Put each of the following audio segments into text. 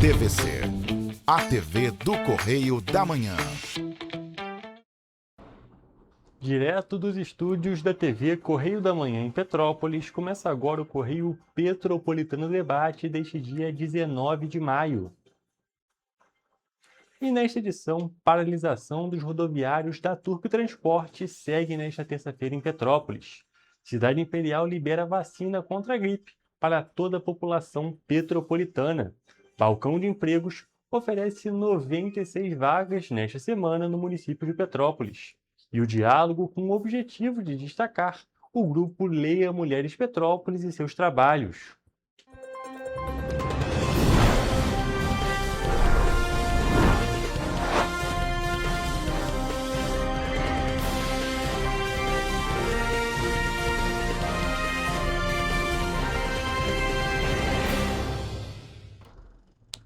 TVC, a TV do Correio da Manhã. Direto dos estúdios da TV Correio da Manhã em Petrópolis, começa agora o Correio Petropolitano Debate deste dia 19 de maio. E nesta edição, paralisação dos rodoviários da Turp Transporte segue nesta terça-feira em Petrópolis. Cidade Imperial libera vacina contra a gripe para toda a população petropolitana. Balcão de empregos oferece 96 vagas nesta semana no município de Petrópolis. E o diálogo com o objetivo de destacar o grupo Leia Mulheres Petrópolis e seus trabalhos.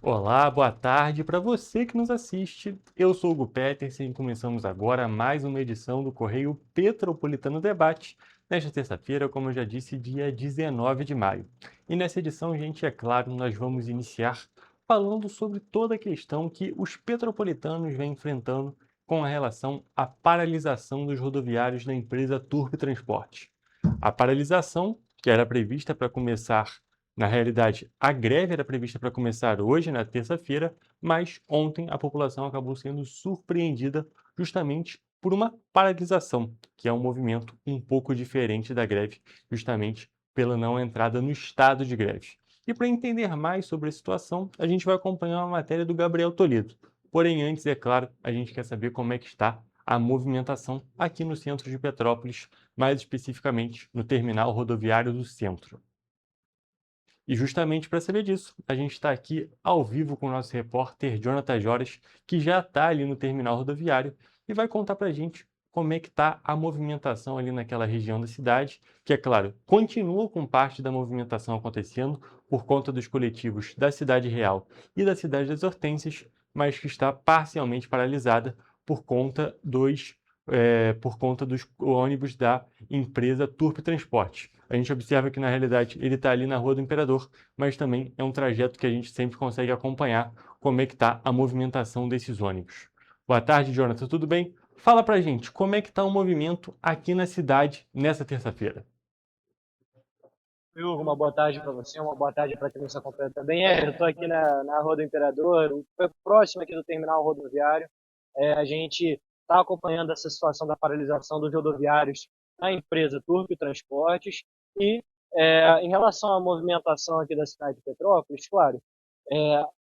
Olá, boa tarde para você que nos assiste. Eu sou o Hugo Petersen e começamos agora mais uma edição do Correio Petropolitano Debate, nesta terça-feira, como eu já disse, dia 19 de maio. E nessa edição, gente, é claro, nós vamos iniciar falando sobre toda a questão que os petropolitanos vêm enfrentando com relação à paralisação dos rodoviários da empresa Turp Transporte. A paralisação, que era prevista para começar. Na realidade, a greve era prevista para começar hoje, na terça-feira, mas ontem a população acabou sendo surpreendida justamente por uma paralisação, que é um movimento um pouco diferente da greve, justamente pela não entrada no estado de greve. E para entender mais sobre a situação, a gente vai acompanhar uma matéria do Gabriel Toledo. Porém, antes, é claro, a gente quer saber como é que está a movimentação aqui no centro de Petrópolis, mais especificamente no terminal rodoviário do centro. E justamente para saber disso, a gente está aqui ao vivo com o nosso repórter Jonathan Joras, que já está ali no terminal rodoviário e vai contar para a gente como é que está a movimentação ali naquela região da cidade, que é claro, continua com parte da movimentação acontecendo por conta dos coletivos da Cidade Real e da Cidade das Hortênsias, mas que está parcialmente paralisada por conta dos ônibus da empresa Turp Transporte. A gente observa que, na realidade, ele está ali na Rua do Imperador, mas também é um trajeto que a gente sempre consegue acompanhar como é que está a movimentação desses ônibus. Boa tarde, Jonathan, tudo bem? Fala pra gente, como é que está o movimento aqui na cidade nessa terça-feira? Hugo, uma boa tarde para você, uma boa tarde para quem nos acompanha também. Eu estou aqui na Rua do Imperador, próximo aqui do terminal rodoviário. A gente está acompanhando essa situação da paralisação dos rodoviários na empresa Turp Transportes e em relação à movimentação aqui da cidade de Petrópolis, claro,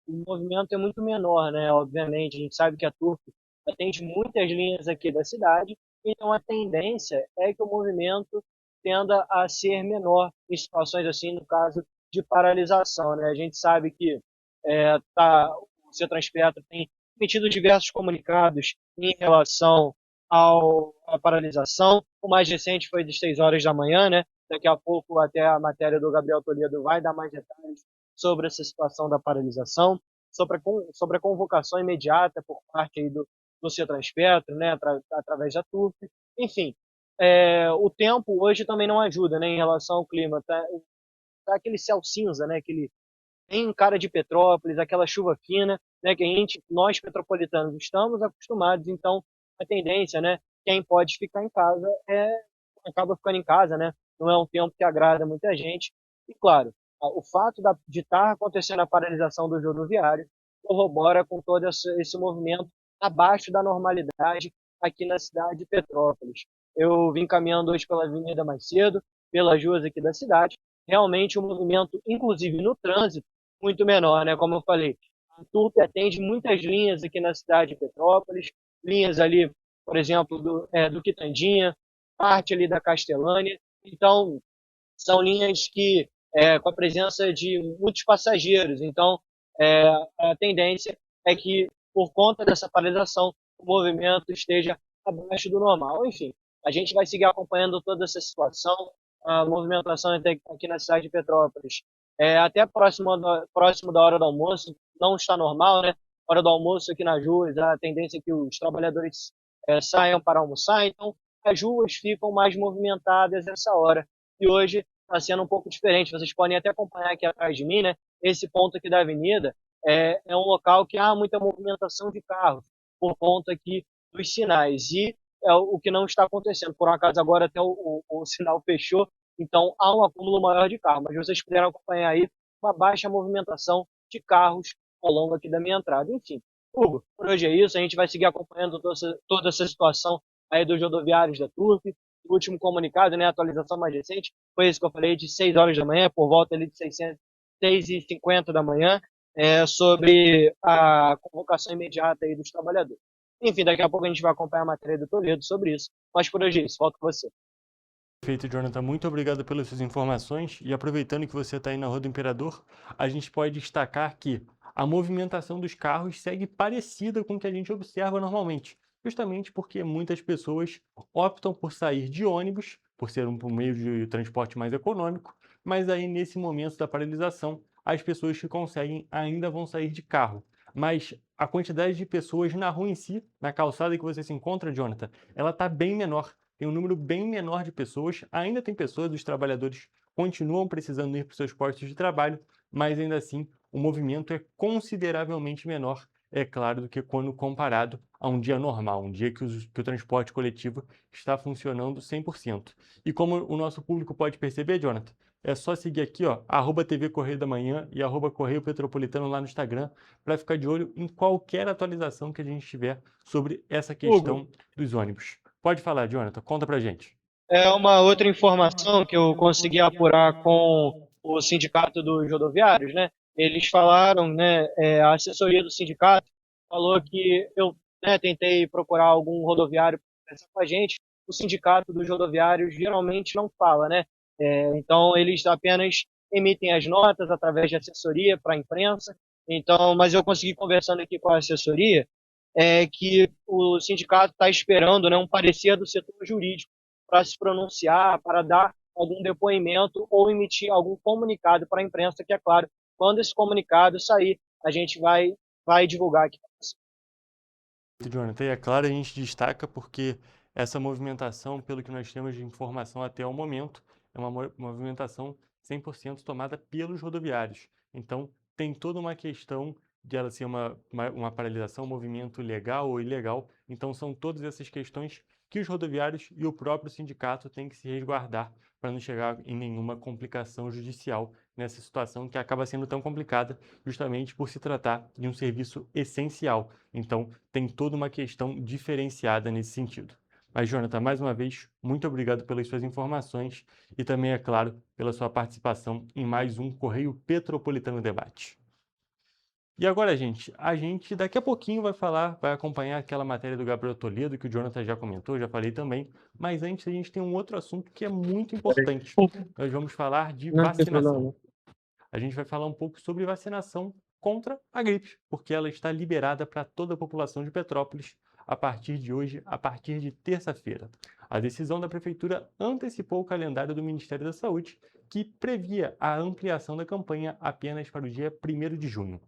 o movimento é muito menor, né? Obviamente, a gente sabe que a Turp atende muitas linhas aqui da cidade, então a tendência é que o movimento tenda a ser menor em situações assim, no caso de paralisação, né? A gente sabe que o Cetransperto tem emitido diversos comunicados em relação à paralisação. O mais recente foi de 6 horas da manhã, né? Daqui a pouco até a matéria do Gabriel Toledo vai dar mais detalhes sobre essa situação da paralisação, sobre a convocação imediata por parte aí do Cetransperto, né? Através da Turp. Enfim, o tempo hoje também não ajuda, né, em relação ao clima. Tá aquele céu cinza, né, aquele bem cara de Petrópolis, aquela chuva fina, né, que nós petropolitanos estamos acostumados. Então a tendência, né, quem pode ficar em casa acaba ficando em casa, né? Não é um tempo que agrada muita gente. E claro, o fato de estar acontecendo a paralisação do rodoviário corrobora com todo esse movimento abaixo da normalidade aqui na cidade de Petrópolis. Eu vim caminhando hoje pela avenida mais cedo, pelas ruas aqui da cidade. Realmente o movimento, inclusive no trânsito, muito menor, né? Como eu falei, a Turp atende muitas linhas aqui na cidade de Petrópolis, linhas ali, por exemplo, do Quitandinha, parte ali da Castelânia. Então, são linhas que, com a presença de muitos passageiros. Então, a tendência é que, por conta dessa paralisação, o movimento esteja abaixo do normal. Enfim, a gente vai seguir acompanhando toda essa situação, a movimentação aqui na cidade de Petrópolis. Até próximo da hora do almoço, não está normal, né? Hora do almoço aqui nas ruas, a tendência é que os trabalhadores saiam para almoçar, então as ruas ficam mais movimentadas nessa hora. E hoje está sendo um pouco diferente. Vocês podem até acompanhar aqui atrás de mim, né? Esse ponto aqui da avenida é um local que há muita movimentação de carros por conta aqui dos sinais. E é o que não está acontecendo. Por um acaso, agora até o sinal fechou, então há um acúmulo maior de carros. Mas vocês puderam acompanhar aí uma baixa movimentação de carros ao longo aqui da minha entrada. Enfim, Hugo, por hoje é isso. A gente vai seguir acompanhando toda essa situação aí dos rodoviários da Turp. O último comunicado, né, a atualização mais recente, foi isso que eu falei, de 6 horas da manhã, por volta ali de 6h50 da manhã, sobre a convocação imediata aí dos trabalhadores. Enfim, daqui a pouco a gente vai acompanhar a matéria do Toledo sobre isso. Mas por hoje é isso. Volto com você. Perfeito, Jonathan. Muito obrigado pelas suas informações. E aproveitando que você está aí na Rua do Imperador, a gente pode destacar que a movimentação dos carros segue parecida com o que a gente observa normalmente, justamente porque muitas pessoas optam por sair de ônibus, por ser um meio de transporte mais econômico, mas aí nesse momento da paralisação, as pessoas que conseguem ainda vão sair de carro. Mas a quantidade de pessoas na rua em si, na calçada que você se encontra, Jonathan, ela está bem menor. Tem um número bem menor de pessoas. Ainda tem pessoas, os trabalhadores continuam precisando ir para os seus postos de trabalho, mas ainda assim o movimento é consideravelmente menor, é claro, do que quando comparado a um dia normal, um dia que o transporte coletivo está funcionando 100%. E como o nosso público pode perceber, Jonathan, é só seguir aqui, ó, @TV Correio da Manhã e @Correio Petropolitano lá no Instagram, para ficar de olho em qualquer atualização que a gente tiver sobre essa questão Hugo, dos ônibus. Pode falar, Jonathan, conta pra gente. é uma outra informação que eu consegui apurar com o sindicato dos rodoviários, né? Eles falaram, né, a assessoria do sindicato falou que eu, né, tentei procurar algum rodoviário para conversar com a gente. O sindicato dos rodoviários geralmente não fala, né? Então eles apenas emitem as notas através de assessoria para a imprensa. Então, mas eu consegui conversando aqui com a assessoria que o sindicato está esperando, né, um parecer do setor jurídico para se pronunciar, para dar algum depoimento ou emitir algum comunicado para a imprensa, que é claro, quando esse comunicado sair, a gente vai divulgar aqui. Jonathan, e é claro, a gente destaca porque essa movimentação, pelo que nós temos de informação até o momento, é uma movimentação 100% tomada pelos rodoviários. Então, tem toda uma questão de ela ser uma paralisação, um movimento legal ou ilegal. Então, são todas essas questões que os rodoviários e o próprio sindicato têm que se resguardar para não chegar em nenhuma complicação judicial nessa situação que acaba sendo tão complicada justamente por se tratar de um serviço essencial. Então, tem toda uma questão diferenciada nesse sentido. Mas, Jonathan, mais uma vez, muito obrigado pelas suas informações e também, é claro, pela sua participação em mais um Correio Petropolitano Debate. E agora, a gente daqui a pouquinho vai acompanhar aquela matéria do Gabriel Toledo, que o Jonathan já comentou, já falei também, mas antes a gente tem um outro assunto que é muito importante. Nós vamos falar de Não tem vacinação. problema. A gente vai falar um pouco sobre vacinação contra a gripe, porque ela está liberada para toda a população de Petrópolis a partir de hoje, a partir de terça-feira. A decisão da Prefeitura antecipou o calendário do Ministério da Saúde, que previa a ampliação da campanha apenas para o dia 1º de junho.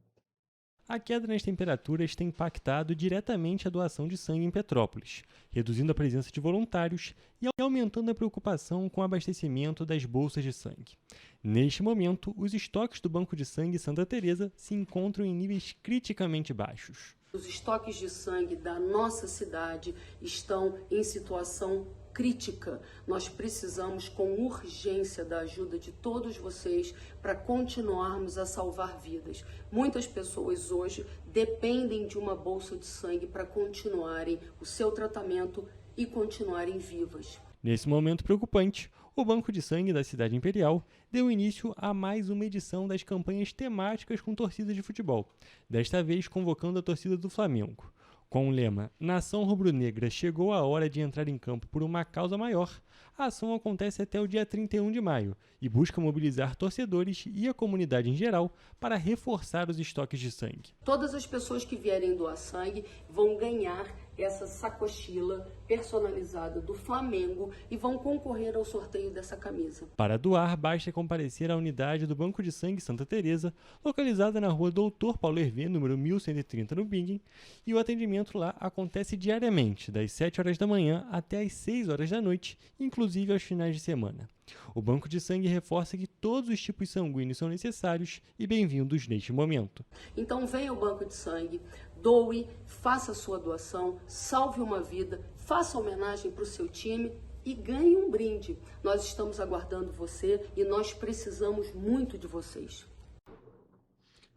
A queda nas temperaturas tem impactado diretamente a doação de sangue em Petrópolis, reduzindo a presença de voluntários e aumentando a preocupação com o abastecimento das bolsas de sangue. Neste momento, os estoques do Banco de Sangue Santa Teresa se encontram em níveis criticamente baixos. Os estoques de sangue da nossa cidade estão em situação crítica. Nós precisamos com urgência da ajuda de todos vocês para continuarmos a salvar vidas. Muitas pessoas hoje dependem de uma bolsa de sangue para continuarem o seu tratamento e continuarem vivas. Nesse momento preocupante, o Banco de Sangue da Cidade Imperial deu início a mais uma edição das campanhas temáticas com torcidas de futebol, desta vez convocando a torcida do Flamengo. Com o lema Nação Rubro-Negra chegou a hora de entrar em campo por uma causa maior, a ação acontece até o dia 31 de maio e busca mobilizar torcedores e a comunidade em geral para reforçar os estoques de sangue. Todas as pessoas que vierem doar sangue vão ganhar essa sacochila personalizada do Flamengo e vão concorrer ao sorteio dessa camisa. Para doar, basta comparecer à unidade do Banco de Sangue Santa Teresa, localizada na rua Doutor Paulo Hervé, número 1130, no Bingen, e o atendimento lá acontece diariamente, das 7 horas da manhã até as 6 horas da noite, inclusive aos finais de semana. O banco de sangue reforça que todos os tipos sanguíneos são necessários e bem-vindos neste momento. Então venha ao banco de sangue, doe, faça a sua doação, salve uma vida, faça homenagem para o seu time e ganhe um brinde. Nós estamos aguardando você e nós precisamos muito de vocês.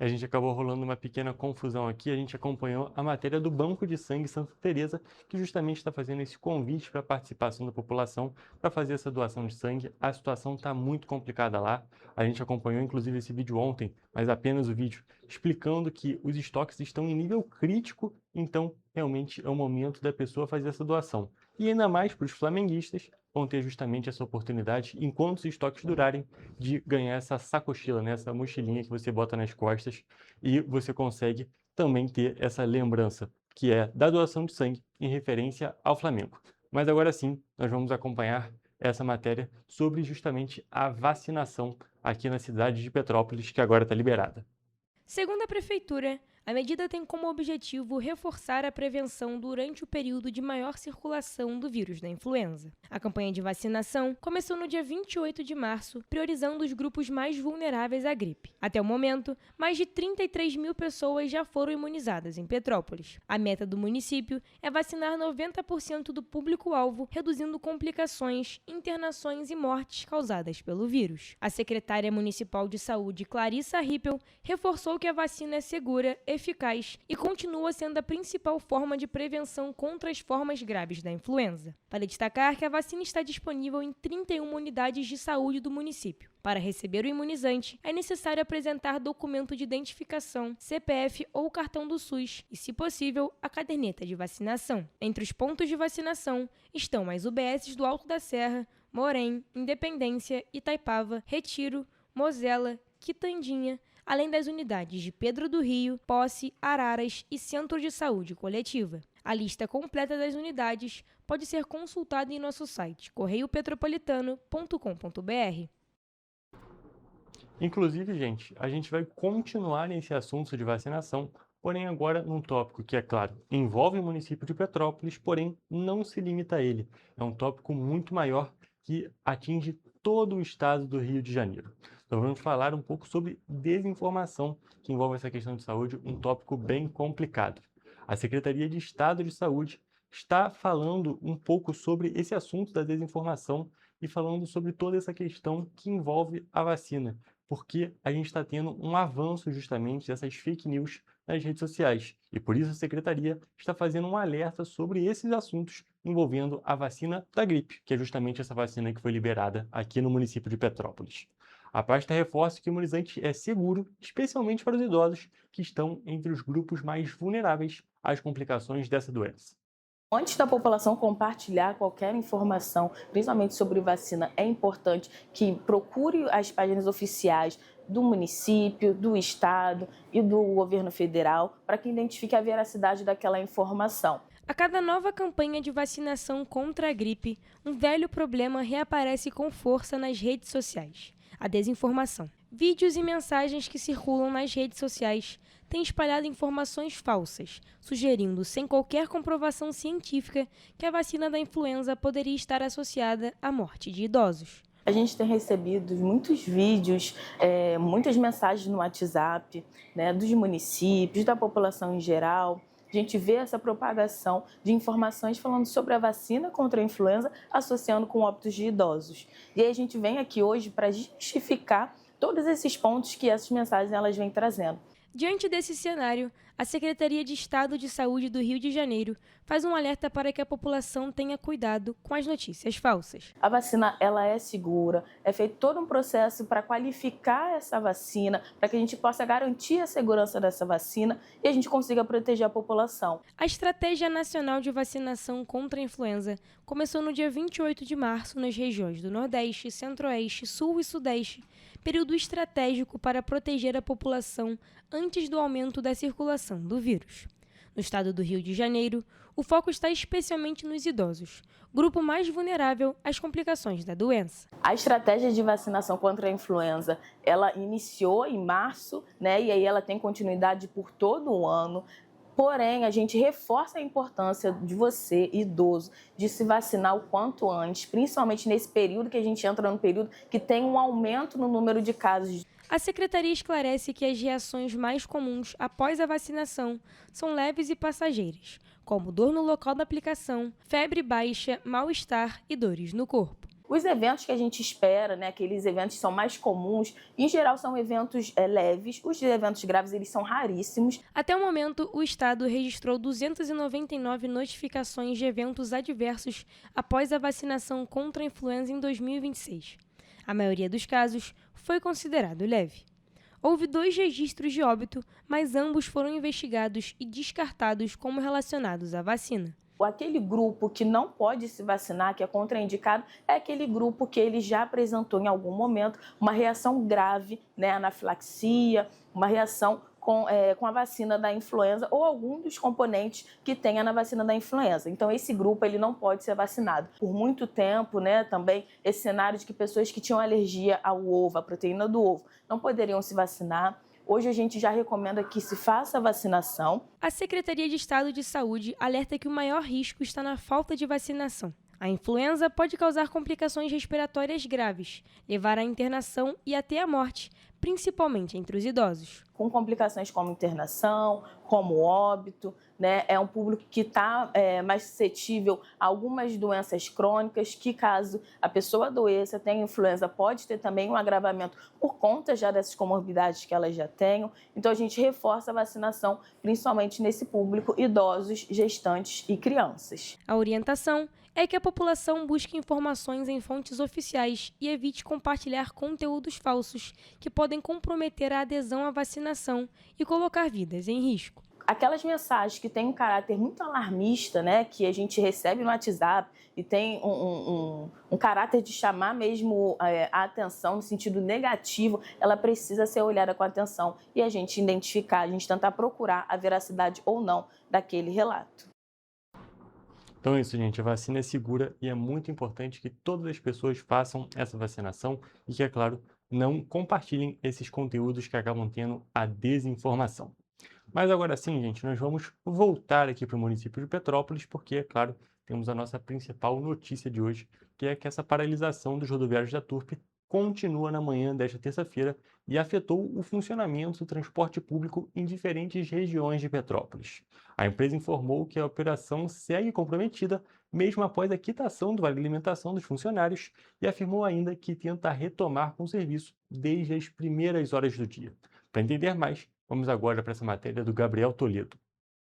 A gente acabou rolando uma pequena confusão aqui, a gente acompanhou a matéria do Banco de Sangue Santa Teresa, que justamente está fazendo esse convite para a participação da população para fazer essa doação de sangue. A situação está muito complicada lá, a gente acompanhou inclusive esse vídeo ontem, mas apenas o vídeo, explicando que os estoques estão em nível crítico, então realmente é o momento da pessoa fazer essa doação. E ainda mais para os flamenguistas, vão ter justamente essa oportunidade, enquanto os estoques durarem, de ganhar essa sacochila, né? Essa mochilinha que você bota nas costas e você consegue também ter essa lembrança, que é da doação de sangue em referência ao Flamengo. Mas agora sim, nós vamos acompanhar essa matéria sobre justamente a vacinação aqui na cidade de Petrópolis, que agora está liberada. Segundo a Prefeitura, a medida tem como objetivo reforçar a prevenção durante o período de maior circulação do vírus da influenza. A campanha de vacinação começou no dia 28 de março, priorizando os grupos mais vulneráveis à gripe. Até o momento, mais de 33 mil pessoas já foram imunizadas em Petrópolis. A meta do município é vacinar 90% do público-alvo, reduzindo complicações, internações e mortes causadas pelo vírus. A secretária municipal de saúde, Clarissa Rippel, reforçou que a vacina é segura, eficaz e continua sendo a principal forma de prevenção contra as formas graves da influenza. Vale destacar que a vacina está disponível em 31 unidades de saúde do município. Para receber o imunizante, é necessário apresentar documento de identificação, CPF ou cartão do SUS e, se possível, a caderneta de vacinação. Entre os pontos de vacinação estão as UBSs do Alto da Serra, Morém, Independência, Itaipava, Retiro, Mozela, Quitandinha, além das unidades de Pedro do Rio, Posse, Araras e Centro de Saúde Coletiva. A lista completa das unidades pode ser consultada em nosso site correiopetropolitano.com.br. Inclusive, gente, a gente vai continuar nesse assunto de vacinação, porém agora num tópico que, é claro, envolve o município de Petrópolis, porém não se limita a ele. É um tópico muito maior que atinge todo o estado do Rio de Janeiro. Então vamos falar um pouco sobre desinformação, que envolve essa questão de saúde, um tópico bem complicado. A Secretaria de Estado de Saúde está falando um pouco sobre esse assunto da desinformação e falando sobre toda essa questão que envolve a vacina, porque a gente está tendo um avanço justamente dessas fake news nas redes sociais. E por isso a Secretaria está fazendo um alerta sobre esses assuntos envolvendo a vacina da gripe, que é justamente essa vacina que foi liberada aqui no município de Petrópolis. A pasta reforça que o imunizante é seguro, especialmente para os idosos que estão entre os grupos mais vulneráveis às complicações dessa doença. Antes da população compartilhar qualquer informação, principalmente sobre vacina, é importante que procure as páginas oficiais do município, do estado e do governo federal para que identifique a veracidade daquela informação. A cada nova campanha de vacinação contra a gripe, um velho problema reaparece com força nas redes sociais: a desinformação. Vídeos e mensagens que circulam nas redes sociais têm espalhado informações falsas, sugerindo, sem qualquer comprovação científica, que a vacina da influenza poderia estar associada à morte de idosos. A gente tem recebido muitos vídeos, muitas mensagens no WhatsApp, né, dos municípios, da população em geral. A gente vê essa propagação de informações falando sobre a vacina contra a influenza, associando com óbitos de idosos. E aí a gente vem aqui hoje para justificar todos esses pontos que essas mensagens elas vêm trazendo. Diante desse cenário, a Secretaria de Estado de Saúde do Rio de Janeiro faz um alerta para que a população tenha cuidado com as notícias falsas. A vacina ela é segura, é feito todo um processo para qualificar essa vacina, para que a gente possa garantir a segurança dessa vacina e a gente consiga proteger a população. A Estratégia Nacional de Vacinação contra a Influenza começou no dia 28 de março nas regiões do Nordeste, Centro-Oeste, Sul e Sudeste, período estratégico para proteger a população antes do aumento da circulação do vírus. No estado do Rio de Janeiro, o foco está especialmente nos idosos, grupo mais vulnerável às complicações da doença. A estratégia de vacinação contra a influenza, ela iniciou em março, né, e aí ela tem continuidade por todo o ano, Porém, a gente reforça a importância de você, idoso, de se vacinar o quanto antes, principalmente nesse período que a gente entra no período que tem um aumento no número de casos. A secretaria esclarece que as reações mais comuns após a vacinação são leves e passageiras, como dor no local da aplicação, febre baixa, mal-estar e dores no corpo. Os eventos que a gente espera, né, aqueles eventos que são mais comuns, em geral são eventos leves. Os eventos graves, eles são raríssimos. Até o momento, o estado registrou 299 notificações de eventos adversos após a vacinação contra a influenza em 2026. A maioria dos casos foi considerado leve. Houve 2 registros de óbito, mas ambos foram investigados e descartados como relacionados à vacina. Aquele grupo que não pode se vacinar, que é contraindicado, é aquele grupo que ele já apresentou em algum momento uma reação grave, né, anafilaxia, uma reação com a vacina da influenza ou algum dos componentes que tenha na vacina da influenza. Então, esse grupo ele não pode ser vacinado. Por muito tempo, né, também esse cenário de que pessoas que tinham alergia ao ovo, à proteína do ovo, não poderiam se vacinar. Hoje a gente já recomenda que se faça a vacinação. A Secretaria de Estado de Saúde alerta que o maior risco está na falta de vacinação. A influenza pode causar complicações respiratórias graves, levar à internação e até à morte, principalmente entre os idosos. Com complicações como internação, como óbito, né? É um público que está mais suscetível a algumas doenças crônicas, que caso a pessoa adoeça, tenha influenza, pode ter também um agravamento por conta já dessas comorbidades que elas já tenham. Então a gente reforça a vacinação, principalmente nesse público, idosos, gestantes e crianças. A orientação é que a população busque informações em fontes oficiais e evite compartilhar conteúdos falsos que podem comprometer a adesão à vacinação e colocar vidas em risco. Aquelas mensagens que têm um caráter muito alarmista, né, que a gente recebe no WhatsApp e tem um caráter de chamar mesmo a atenção no sentido negativo, ela precisa ser olhada com atenção e a gente identificar, a gente tentar procurar a veracidade ou não daquele relato. Então é isso, gente. A vacina é segura e é muito importante que todas as pessoas façam essa vacinação e que, é claro, não compartilhem esses conteúdos que acabam tendo a desinformação. Mas agora sim, gente, nós vamos voltar aqui para o município de Petrópolis, porque, é claro, temos a nossa principal notícia de hoje, que é que essa paralisação dos rodoviários da Turp continua na manhã desta terça-feira e afetou o funcionamento do transporte público em diferentes regiões de Petrópolis. A empresa informou que a operação segue comprometida mesmo após a quitação do vale alimentação dos funcionários e afirmou ainda que tenta retomar com o serviço desde as primeiras horas do dia. Para entender mais, vamos agora para essa matéria do Gabriel Toledo.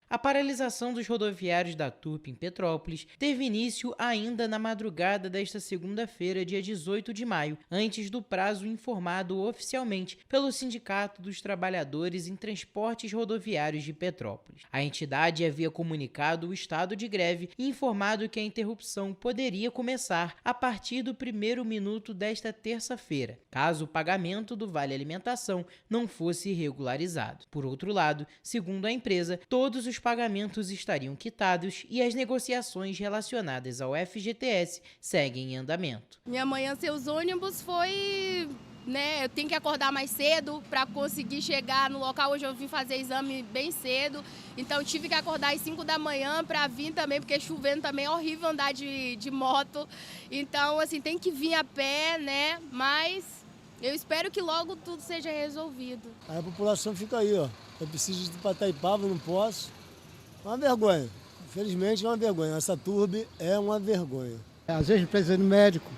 A paralisação dos rodoviários da Turp em Petrópolis teve início ainda na madrugada desta segunda-feira, dia 18 de maio, antes do prazo informado oficialmente pelo Sindicato dos Trabalhadores em Transportes Rodoviários de Petrópolis. A entidade havia comunicado o estado de greve e informado que a interrupção poderia começar a partir do primeiro minuto desta terça-feira, caso o pagamento do vale alimentação não fosse regularizado. Por outro lado, segundo a empresa, todos os pagamentos estariam quitados e as negociações relacionadas ao FGTS seguem em andamento. Minha manhã sem os ônibus foi, eu tenho que acordar mais cedo para conseguir chegar no local. Hoje eu vim fazer exame bem cedo, então tive que acordar às 5 da manhã para vir também, porque chovendo também é horrível andar de moto. Então, assim, tem que vir a pé, mas eu espero que logo tudo seja resolvido. A população fica aí, ó. Eu preciso ir para Itaipava, não posso. É uma vergonha. Infelizmente é uma vergonha. Essa Turb é uma vergonha. Às vezes precisa ir no médico,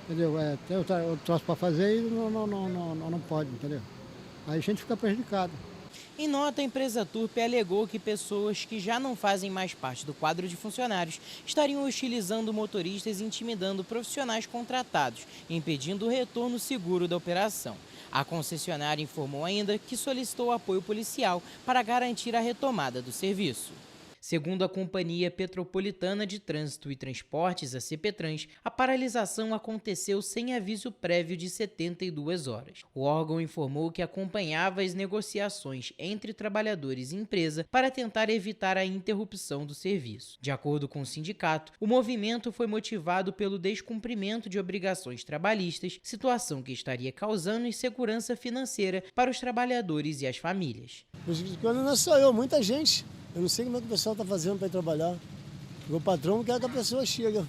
entendeu? Tem o troço para fazer e não pode, entendeu? Aí a gente fica prejudicado. Em nota, a empresa Turp alegou que pessoas que já não fazem mais parte do quadro de funcionários estariam hostilizando motoristas e intimidando profissionais contratados, impedindo o retorno seguro da operação. A concessionária informou ainda que solicitou apoio policial para garantir a retomada do serviço. Segundo a Companhia Petropolitana de Trânsito e Transportes, a CPTrans, a paralisação aconteceu sem aviso prévio de 72 horas. O órgão informou que acompanhava as negociações entre trabalhadores e empresa para tentar evitar a interrupção do serviço. De acordo com o sindicato, o movimento foi motivado pelo descumprimento de obrigações trabalhistas, situação que estaria causando insegurança financeira para os trabalhadores e as famílias. Quando não sou eu, muita gente. Eu não sei como é que o pessoal está fazendo para ir trabalhar. O patrão quer que a pessoa chegue,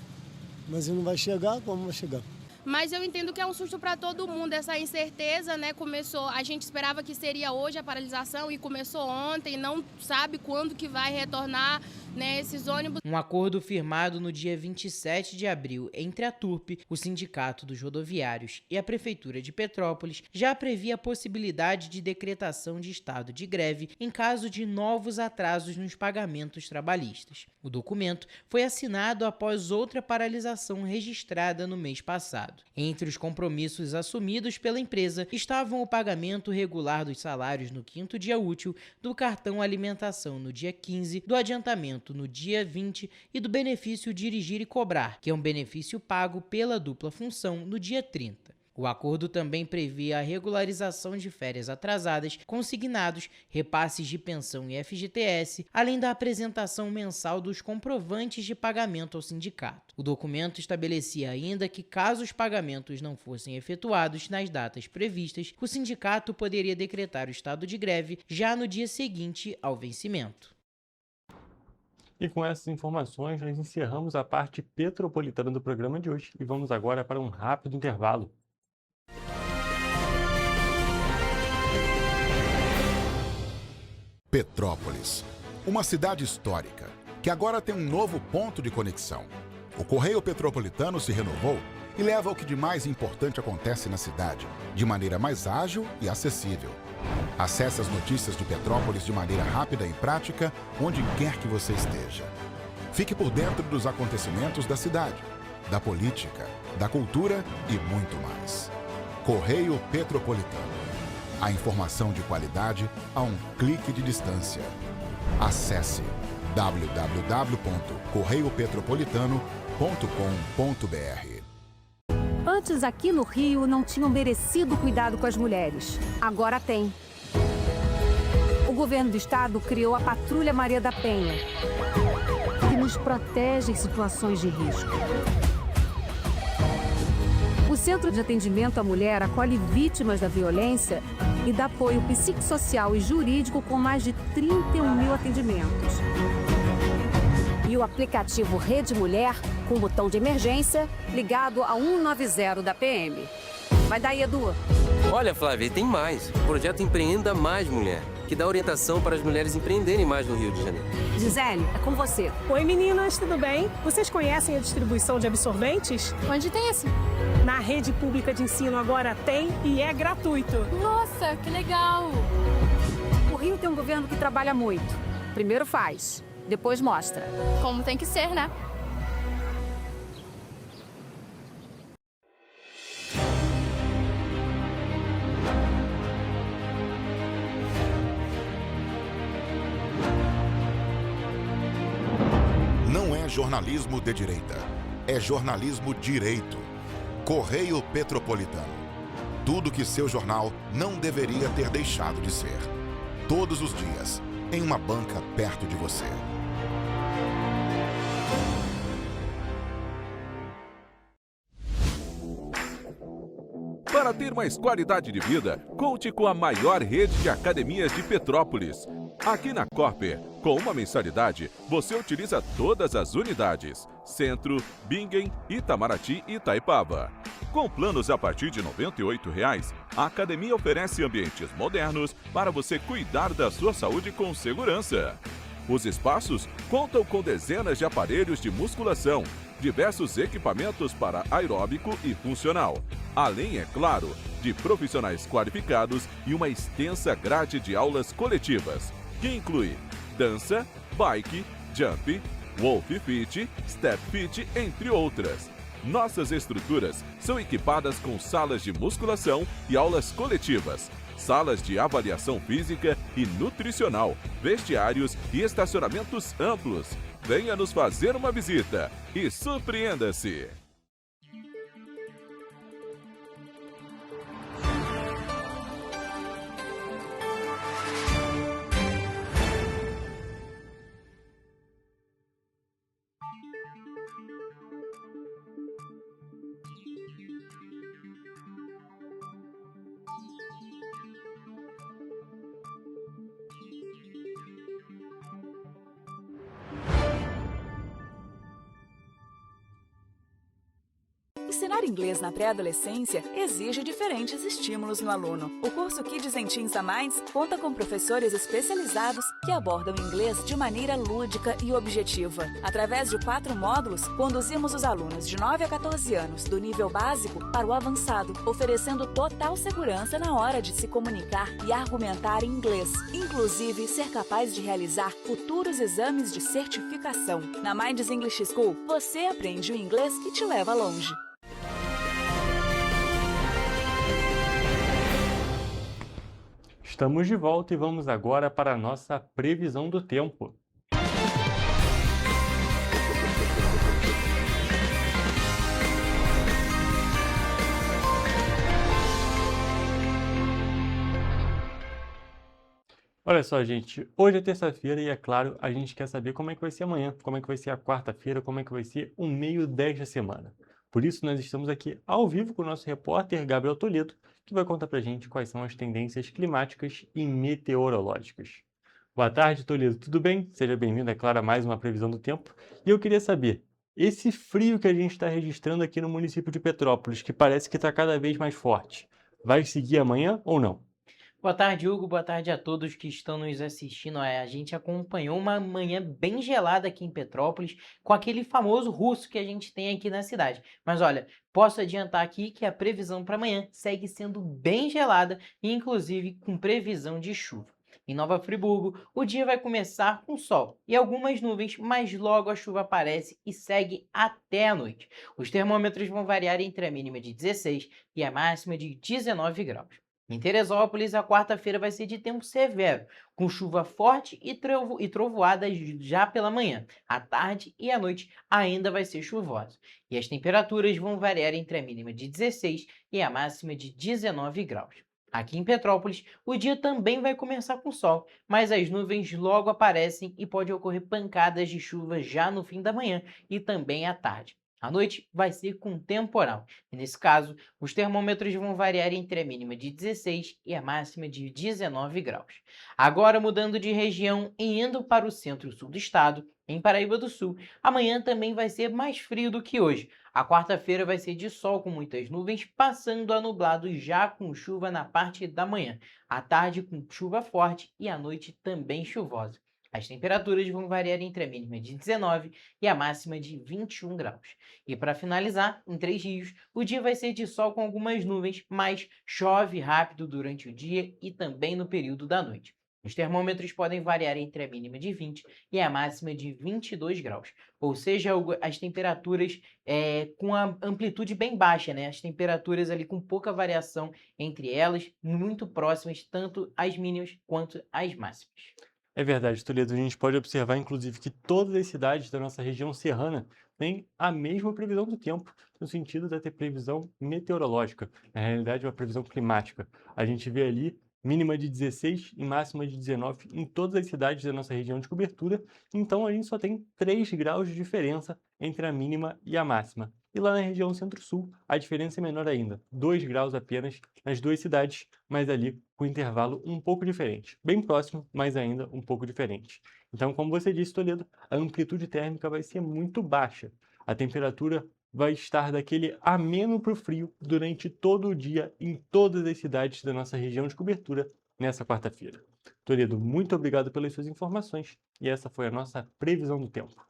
mas ele não vai chegar, como vai chegar? Mas eu entendo que é um susto para todo mundo, essa incerteza, né? Começou, a gente esperava que seria hoje a paralisação e começou ontem, não sabe quando que vai retornar, né, esses ônibus. Um acordo firmado no dia 27 de abril entre a Turpe, o Sindicato dos Rodoviários e a Prefeitura de Petrópolis já previa a possibilidade de decretação de estado de greve em caso de novos atrasos nos pagamentos trabalhistas. O documento foi assinado após outra paralisação registrada no mês passado. Entre os compromissos assumidos pela empresa estavam o pagamento regular dos salários no 5º dia útil, do cartão alimentação no dia 15, do adiantamento no dia 20 e do benefício Dirigir e Cobrar, que é um benefício pago pela dupla função, no dia 30. O acordo também previa a regularização de férias atrasadas, consignados, repasses de pensão e FGTS, além da apresentação mensal dos comprovantes de pagamento ao sindicato. O documento estabelecia ainda que, caso os pagamentos não fossem efetuados nas datas previstas, o sindicato poderia decretar o estado de greve já no dia seguinte ao vencimento. E com essas informações, nós encerramos a parte petropolitana do programa de hoje e vamos agora para um rápido intervalo. Petrópolis, uma cidade histórica que agora tem um novo ponto de conexão. O Correio Petropolitano se renovou e leva o que de mais importante acontece na cidade, de maneira mais ágil e acessível. Acesse as notícias de Petrópolis de maneira rápida e prática, onde quer que você esteja. Fique por dentro dos acontecimentos da cidade, da política, da cultura e muito mais. Correio Petropolitano. A informação de qualidade a um clique de distância. Acesse www.correiopetropolitano.com.br. Antes, aqui no Rio, não tinham merecido cuidado com as mulheres. Agora tem. O governo do estado criou a Patrulha Maria da Penha, que nos protege em situações de risco. O Centro de Atendimento à Mulher acolhe vítimas da violência e dá apoio psicossocial e jurídico com mais de 31.000 atendimentos. E o aplicativo Rede Mulher, com botão de emergência, ligado a 190 da PM. Vai daí, Edu. Olha, Flávia, tem mais. O projeto Empreenda Mais Mulher, que dá orientação para as mulheres empreenderem mais no Rio de Janeiro. Gisele, é com você. Oi, meninas, tudo bem? Vocês conhecem a distribuição de absorventes? Onde tem esse? Na rede pública de ensino agora tem e é gratuito. Nossa, que legal! O Rio tem um governo que trabalha muito. Primeiro faz, depois mostra. Como tem que ser, né? Não é jornalismo de direita, é jornalismo direito. Correio Petropolitano. Tudo que seu jornal não deveria ter deixado de ser. Todos os dias, em uma banca perto de você. Para ter mais qualidade de vida, conte com a maior rede de academias de Petrópolis. Aqui na Corper, com uma mensalidade, você utiliza todas as unidades: Centro, Bingen, Itamaraty e Itaipava. Com planos a partir de R$ 98,00, a academia oferece ambientes modernos para você cuidar da sua saúde com segurança. Os espaços contam com dezenas de aparelhos de musculação, diversos equipamentos para aeróbico e funcional, além, é claro, de profissionais qualificados e uma extensa grade de aulas coletivas, que inclui dança, bike, jump, wolf fit, step fit, entre outras. Nossas estruturas são equipadas com salas de musculação e aulas coletivas, salas de avaliação física e nutricional, vestiários e estacionamentos amplos. Venha nos fazer uma visita e surpreenda-se! Ensinar inglês na pré-adolescência exige diferentes estímulos no aluno. O curso Kids and Teens a Mais conta com professores especializados que abordam o inglês de maneira lúdica e objetiva. Através de 4 módulos, conduzimos os alunos de 9 a 14 anos do nível básico para o avançado, oferecendo total segurança na hora de se comunicar e argumentar em inglês, inclusive ser capaz de realizar futuros exames de certificação. Na Minds English School, você aprende o inglês que te leva longe. Estamos de volta e vamos agora para a nossa previsão do tempo. Olha só, gente, hoje é terça-feira e, é claro, a gente quer saber como é que vai ser amanhã, como é que vai ser a quarta-feira, como é que vai ser o meio desta semana. Por isso, nós estamos aqui ao vivo com o nosso repórter Gabriel Toledo, que vai contar pra gente quais são as tendências climáticas e meteorológicas. Boa tarde, Toledo, tudo bem? Seja bem-vindo, é claro, a mais uma previsão do tempo. E eu queria saber, esse frio que a gente está registrando aqui no município de Petrópolis, que parece que está cada vez mais forte, vai seguir amanhã ou não? Boa tarde, Hugo. Boa tarde a todos que estão nos assistindo. A gente acompanhou uma manhã bem gelada aqui em Petrópolis, com aquele famoso russo que a gente tem aqui na cidade. Mas olha, posso adiantar aqui que a previsão para amanhã segue sendo bem gelada e inclusive com previsão de chuva. Em Nova Friburgo, o dia vai começar com sol e algumas nuvens, mas logo a chuva aparece e segue até a noite. Os termômetros vão variar entre a mínima de 16 e a máxima de 19 graus. Em Teresópolis, a quarta-feira vai ser de tempo severo, com chuva forte e trovoada já pela manhã. À tarde e à noite ainda vai ser chuvosa. E as temperaturas vão variar entre a mínima de 16 e a máxima de 19 graus. Aqui em Petrópolis, o dia também vai começar com sol, mas as nuvens logo aparecem e pode ocorrer pancadas de chuva já no fim da manhã e também à tarde. À noite vai ser com temporal, e nesse caso, os termômetros vão variar entre a mínima de 16 e a máxima de 19 graus. Agora, mudando de região e indo para o centro-sul do estado, em Paraíba do Sul, amanhã também vai ser mais frio do que hoje. A quarta-feira vai ser de sol com muitas nuvens, passando a nublado já com chuva na parte da manhã. À tarde com chuva forte e à noite também chuvosa. As temperaturas vão variar entre a mínima de 19 e a máxima de 21 graus. E para finalizar, em Três Rios, o dia vai ser de sol com algumas nuvens, mas chove rápido durante o dia e também no período da noite. Os termômetros podem variar entre a mínima de 20 e a máxima de 22 graus. Ou seja, as temperaturas com a amplitude bem baixa, né? As temperaturas ali com pouca variação entre elas, muito próximas, tanto as mínimas quanto as máximas. É verdade, Toledo. A gente pode observar, inclusive, que todas as cidades da nossa região serrana têm a mesma previsão do tempo, no sentido de ter previsão meteorológica, na realidade, uma previsão climática. A gente vê ali mínima de 16 e máxima de 19 em todas as cidades da nossa região de cobertura, então a gente só tem 3 graus de diferença entre a mínima e a máxima. E lá na região centro-sul, a diferença é menor ainda, 2 graus apenas nas duas cidades, mas ali com intervalo um pouco diferente. Bem próximo, mas ainda um pouco diferente. Então, como você disse, Toledo, a amplitude térmica vai ser muito baixa. A temperatura vai estar daquele ameno para o frio durante todo o dia em todas as cidades da nossa região de cobertura nessa quarta-feira. Toledo, muito obrigado pelas suas informações e essa foi a nossa previsão do tempo.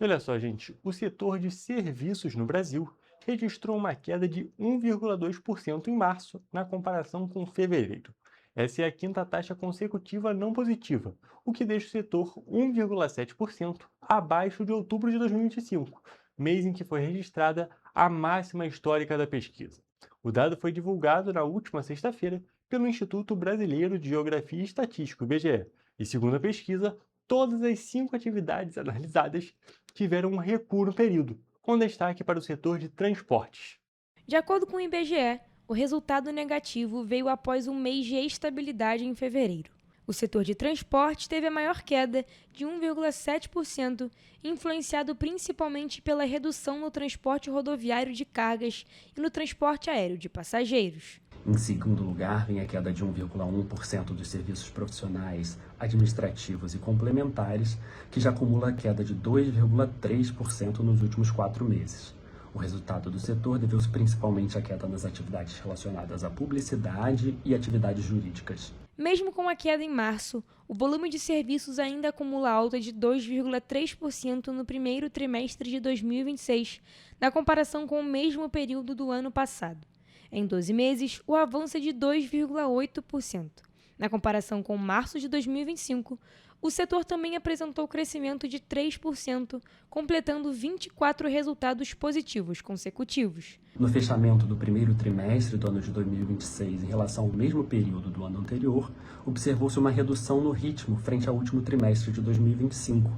Olha só, gente, o setor de serviços no Brasil registrou uma queda de 1,2% em março na comparação com fevereiro. Essa é a quinta taxa consecutiva não positiva, o que deixa o setor 1,7% abaixo de outubro de 2025, mês em que foi registrada a máxima histórica da pesquisa. O dado foi divulgado na última sexta-feira pelo Instituto Brasileiro de Geografia e Estatística, IBGE, e segundo a pesquisa, todas as 5 atividades analisadas tiveram um recuo no período, com destaque para o setor de transportes. De acordo com o IBGE, o resultado negativo veio após um mês de estabilidade em fevereiro. O setor de transporte teve a maior queda, de 1,7%, influenciado principalmente pela redução no transporte rodoviário de cargas e no transporte aéreo de passageiros. Em segundo lugar, vem a queda de 1,1% dos serviços profissionais, administrativos e complementares, que já acumula a queda de 2,3% nos últimos 4 meses. O resultado do setor deveu-se principalmente à queda nas atividades relacionadas à publicidade e atividades jurídicas. Mesmo com a queda em março, o volume de serviços ainda acumula alta de 2,3% no primeiro trimestre de 2026, na comparação com o mesmo período do ano passado. Em 12 meses, o avanço é de 2,8%. Na comparação com março de 2025, o setor também apresentou crescimento de 3%, completando 24 resultados positivos consecutivos. No fechamento do primeiro trimestre do ano de 2026, em relação ao mesmo período do ano anterior, observou-se uma redução no ritmo frente ao último trimestre de 2025,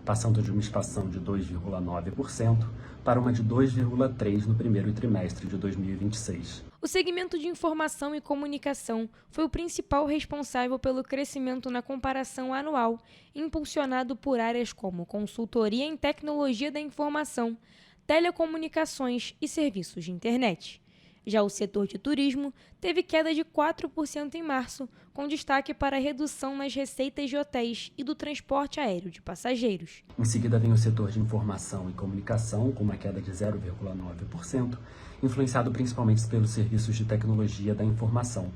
passando de uma expansão de 2,9% para uma de 2,3% no primeiro trimestre de 2026. O segmento de informação e comunicação foi o principal responsável pelo crescimento na comparação anual, impulsionado por áreas como consultoria em tecnologia da informação, telecomunicações e serviços de internet. Já o setor de turismo teve queda de 4% em março, com destaque para a redução nas receitas de hotéis e do transporte aéreo de passageiros. Em seguida vem o setor de informação e comunicação, com uma queda de 0,9%, influenciado principalmente pelos serviços de tecnologia da informação.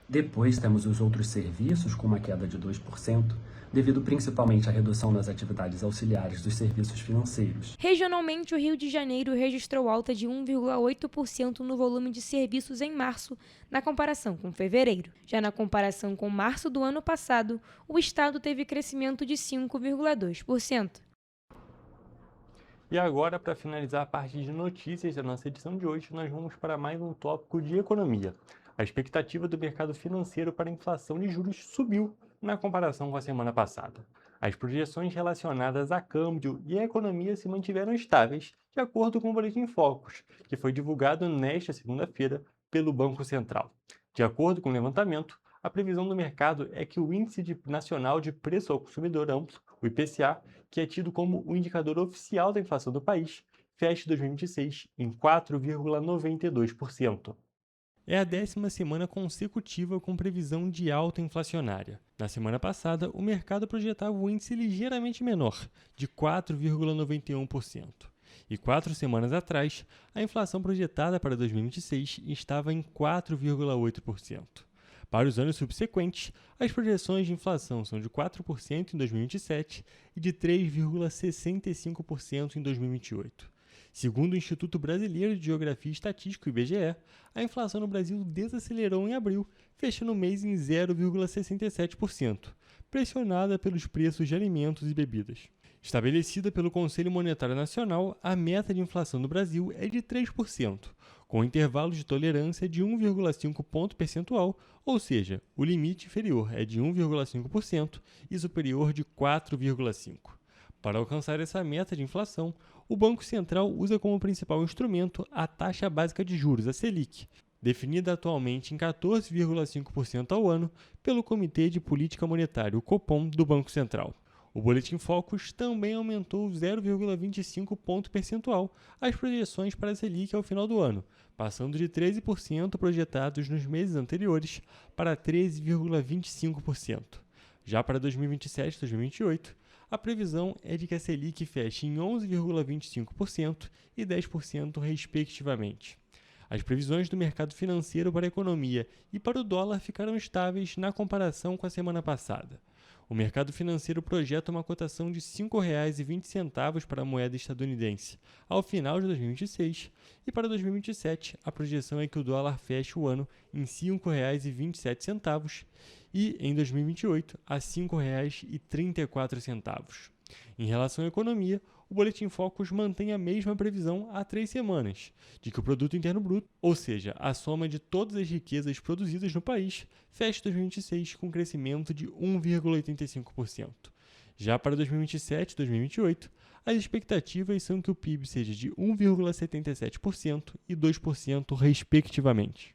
Depois temos os outros serviços, com uma queda de 2%, devido principalmente à redução nas atividades auxiliares dos serviços financeiros. Regionalmente, o Rio de Janeiro registrou alta de 1,8% no volume de serviços em março, na comparação com fevereiro. Já na comparação com março do ano passado, o estado teve crescimento de 5,2%. E agora, para finalizar a parte de notícias da nossa edição de hoje, nós vamos para mais um tópico de economia. A expectativa do mercado financeiro para a inflação de juros subiu na comparação com a semana passada. As projeções relacionadas a câmbio e a economia se mantiveram estáveis, de acordo com o Boletim Focus, que foi divulgado nesta segunda-feira pelo Banco Central. De acordo com o levantamento, a previsão do mercado é que o Índice Nacional de Preço ao Consumidor Amplo, o IPCA, que é tido como o indicador oficial da inflação do país, feche 2026 em 4,92%. É a 10ª semana consecutiva com previsão de alta inflacionária. Na semana passada, o mercado projetava o índice ligeiramente menor, de 4,91%. E 4 semanas atrás, a inflação projetada para 2026 estava em 4,8%. Para os anos subsequentes, as projeções de inflação são de 4% em 2027 e de 3,65% em 2028. Segundo o Instituto Brasileiro de Geografia e Estatística, IBGE, a inflação no Brasil desacelerou em abril, fechando o mês em 0,67%, pressionada pelos preços de alimentos e bebidas. Estabelecida pelo Conselho Monetário Nacional, a meta de inflação no Brasil é de 3%, com intervalo de tolerância de 1,5 ponto percentual, ou seja, o limite inferior é de 1,5% e superior de 4,5%. Para alcançar essa meta de inflação, o Banco Central usa como principal instrumento a taxa básica de juros, a Selic, definida atualmente em 14,5% ao ano pelo Comitê de Política Monetária, o Copom, do Banco Central. O Boletim Focus também aumentou 0,25 ponto percentual as projeções para a Selic ao final do ano, passando de 13% projetados nos meses anteriores para 13,25%. Já para 2027 e 2028, a previsão é de que a Selic feche em 11,25% e 10%, respectivamente. As previsões do mercado financeiro para a economia e para o dólar ficaram estáveis na comparação com a semana passada. O mercado financeiro projeta uma cotação de R$ 5,20 para a moeda estadunidense ao final de 2026 e para 2027 a projeção é que o dólar feche o ano em R$ 5,27 e em 2028 a R$ 5,34. Em relação à economia, o Boletim Focus mantém a mesma previsão há 3 semanas, de que o Produto Interno Bruto, ou seja, a soma de todas as riquezas produzidas no país, feche 2026 com crescimento de 1,85%. Já para 2027 e 2028, as expectativas são que o PIB seja de 1,77% e 2%, respectivamente.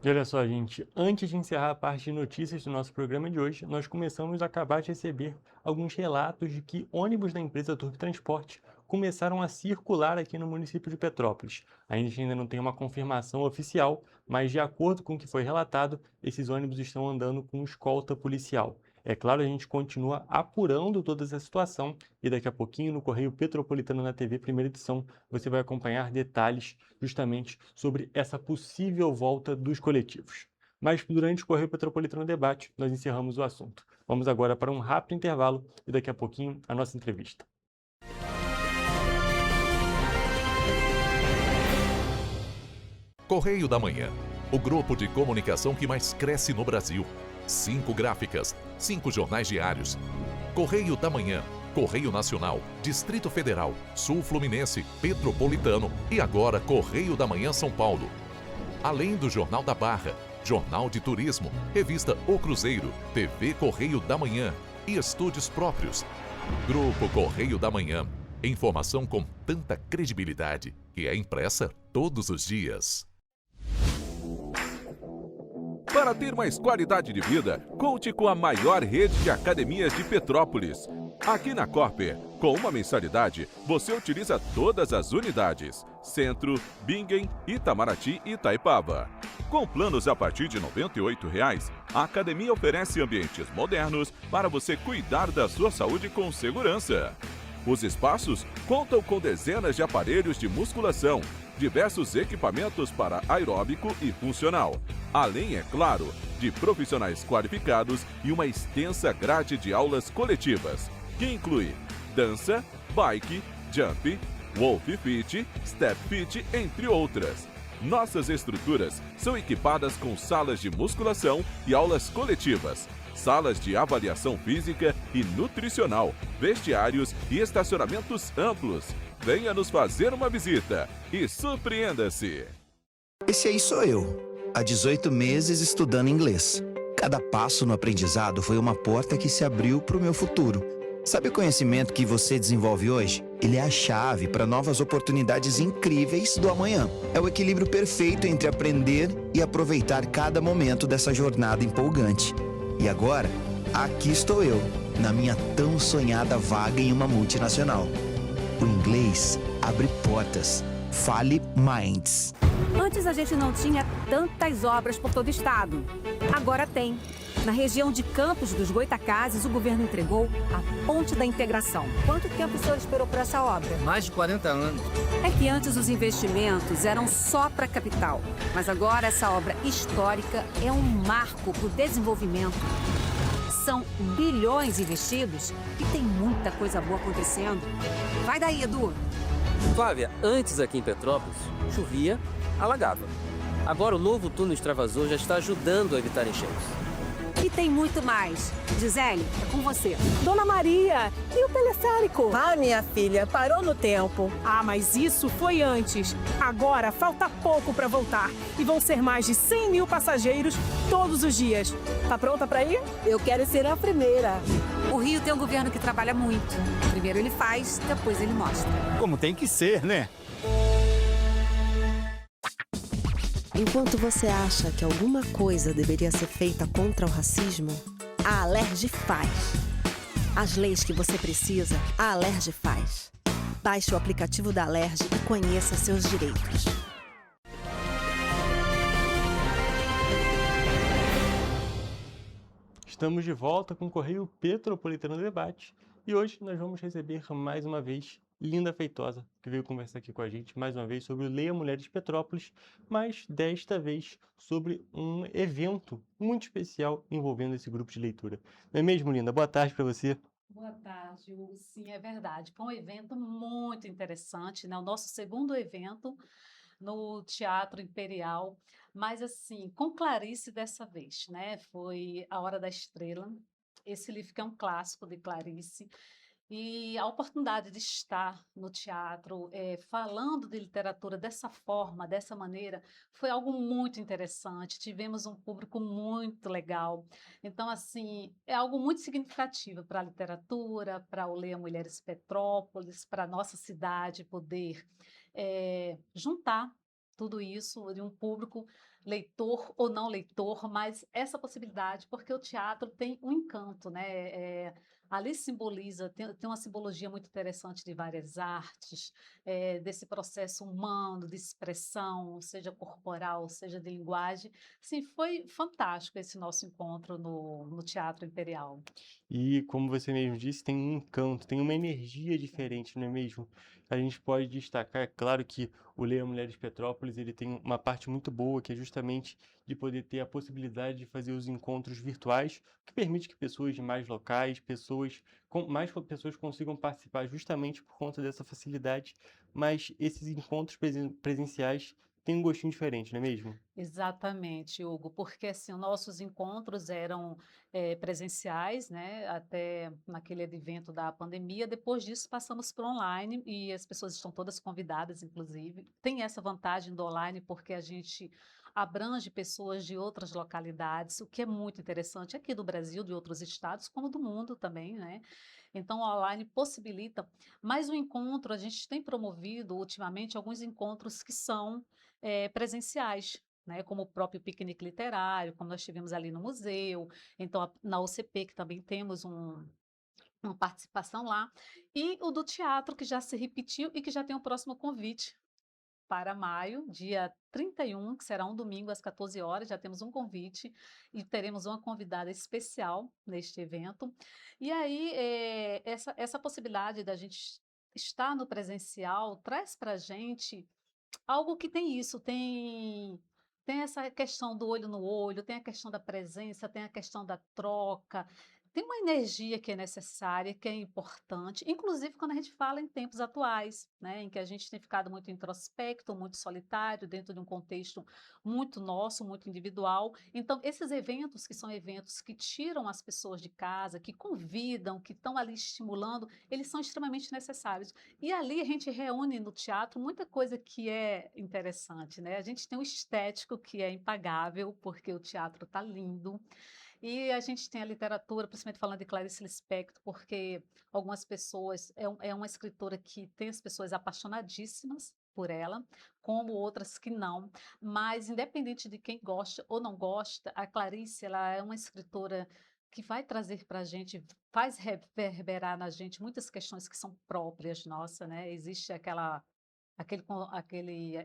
E olha só, gente, antes de encerrar a parte de notícias do nosso programa de hoje, nós começamos a acabar de receber alguns relatos de que ônibus da empresa Turp Transporte começaram a circular aqui no município de Petrópolis. A gente ainda não tem uma confirmação oficial, mas de acordo com o que foi relatado, esses ônibus estão andando com escolta policial. É claro, a gente continua apurando toda essa situação e daqui a pouquinho no Correio Petropolitano na TV Primeira Edição você vai acompanhar detalhes justamente sobre essa possível volta dos coletivos. Mas durante o Correio Petropolitano Debate nós encerramos o assunto. Vamos agora para um rápido intervalo e daqui a pouquinho a nossa entrevista. Correio da Manhã, o grupo de comunicação que mais cresce no Brasil. 5 gráficas, 5 jornais diários. Correio da Manhã, Correio Nacional, Distrito Federal, Sul Fluminense, Petropolitano e agora Correio da Manhã São Paulo. Além do Jornal da Barra, Jornal de Turismo, Revista O Cruzeiro, TV Correio da Manhã e estúdios próprios. Grupo Correio da Manhã, informação com tanta credibilidade que é impressa todos os dias. Para ter mais qualidade de vida, conte com a maior rede de academias de Petrópolis. Aqui na Corper, com uma mensalidade, você utiliza todas as unidades: Centro, Bingen, Itamaraty e Itaipava. Com planos a partir de R$ 98,00, a academia oferece ambientes modernos para você cuidar da sua saúde com segurança. Os espaços contam com dezenas de aparelhos de musculação, diversos equipamentos para aeróbico e funcional, além, é claro, de profissionais qualificados e uma extensa grade de aulas coletivas, que inclui dança, bike, jump, wolf fit, step fit, entre outras. Nossas estruturas são equipadas com salas de musculação e aulas coletivas, salas de avaliação física e nutricional, vestiários e estacionamentos amplos. Venha nos fazer uma visita e surpreenda-se! Esse aí sou eu, há 18 meses estudando inglês. Cada passo no aprendizado foi uma porta que se abriu para o meu futuro. Sabe o conhecimento que você desenvolve hoje? Ele é a chave para novas oportunidades incríveis do amanhã. É o equilíbrio perfeito entre aprender e aproveitar cada momento dessa jornada empolgante. E agora, aqui estou eu, na minha tão sonhada vaga em uma multinacional. O inglês abre portas. Fale Minds. Antes a gente não tinha tantas obras por todo o estado. Agora tem. Na região de Campos dos Goitacazes, o governo entregou a Ponte da Integração. Quanto tempo o senhor esperou por essa obra? Mais de 40 anos. É que antes os investimentos eram só para a capital. Mas agora essa obra histórica é um marco para o desenvolvimento. São bilhões investidos e tem muita coisa boa acontecendo. Vai daí, Edu. Flávia, antes aqui em Petrópolis, chovia, alagava. Agora o novo túnel extravasor já está ajudando a evitar enchentes. E tem muito mais. Gisele, é com você. Dona Maria, e o teleférico? Ah, minha filha, parou no tempo. Ah, mas isso foi antes. Agora falta pouco para voltar. E vão ser mais de 100 mil passageiros todos os dias. Tá pronta para ir? Eu quero ser a primeira. O Rio tem um governo que trabalha muito. Primeiro ele faz, depois ele mostra. Como tem que ser, né? Enquanto você acha que alguma coisa deveria ser feita contra o racismo, a Alerj faz. As leis que você precisa, a Alerj faz. Baixe o aplicativo da Alerj e conheça seus direitos. Estamos de volta com o Correio Petropolitano Debate e hoje nós vamos receber mais uma vez Linda Feitosa, que veio conversar aqui com a gente mais uma vez sobre o Leia Mulheres Petrópolis, mas desta vez sobre um evento muito especial envolvendo esse grupo de leitura. Não é mesmo, Linda? Boa tarde para você. Boa tarde, Hugo. Sim, é verdade. Foi um evento muito interessante, né? O nosso segundo evento no Teatro Imperial, mas assim, com Clarice dessa vez, né? Foi A Hora da Estrela, esse livro que é um clássico de Clarice, e a oportunidade de estar no teatro, falando de literatura dessa forma, dessa maneira, foi algo muito interessante. Tivemos um público muito legal. Então, assim, é algo muito significativo para a literatura, para o Leia Mulheres Petrópolis, para a nossa cidade poder juntar tudo isso de um público leitor ou não leitor, mas essa possibilidade, porque o teatro tem um encanto, né? Ali simboliza, tem uma simbologia muito interessante de várias artes, desse processo humano de expressão, seja corporal, seja de linguagem. Sim, foi fantástico esse nosso encontro no Teatro Imperial. E como você mesmo disse, tem um encanto, tem uma energia diferente, não é mesmo? A gente pode destacar, é claro que o Leia Mulheres Petrópolis, ele tem uma parte muito boa, que é justamente de poder ter a possibilidade de fazer os encontros virtuais, o que permite que pessoas de mais locais, mais pessoas consigam participar justamente por conta dessa facilidade, mas esses encontros presenciais têm um gostinho diferente, não é mesmo? Exatamente, Hugo, porque assim, os nossos encontros eram presenciais, né, até naquele advento da pandemia. Depois disso, passamos para online e as pessoas estão todas convidadas, inclusive. Tem essa vantagem do online porque a gente abrange pessoas de outras localidades, o que é muito interessante aqui do Brasil, de outros estados, como do mundo também, né? Então, o online possibilita, mas o encontro, a gente tem promovido ultimamente alguns encontros que são presenciais, né, como o próprio piquenique literário, como nós tivemos ali no museu, então na UCP, que também temos uma participação lá, e o do teatro, que já se repetiu e que já tem o próximo convite para maio, dia 31, que será um domingo às 14 horas, já temos um convite e teremos uma convidada especial neste evento. E aí, essa possibilidade da gente estar no presencial traz para a gente algo que tem isso, tem essa questão do olho no olho, tem a questão da presença, tem a questão da troca, tem uma energia que é necessária, que é importante, inclusive quando a gente fala em tempos atuais, né, em que a gente tem ficado muito introspecto, muito solitário, dentro de um contexto muito nosso, muito individual. Então, esses eventos, que são eventos que tiram as pessoas de casa, que convidam, que estão ali estimulando, eles são extremamente necessários. E ali a gente reúne no teatro muita coisa que é interessante, né? A gente tem um estético que é impagável, porque o teatro está lindo. E a gente tem a literatura, principalmente falando de Clarice Lispector, porque algumas pessoas, é uma escritora que tem as pessoas apaixonadíssimas por ela, como outras que não, mas independente de quem gosta ou não gosta, a Clarice, ela é uma escritora que vai trazer para a gente, faz reverberar na gente muitas questões que são próprias nossa, né? Existe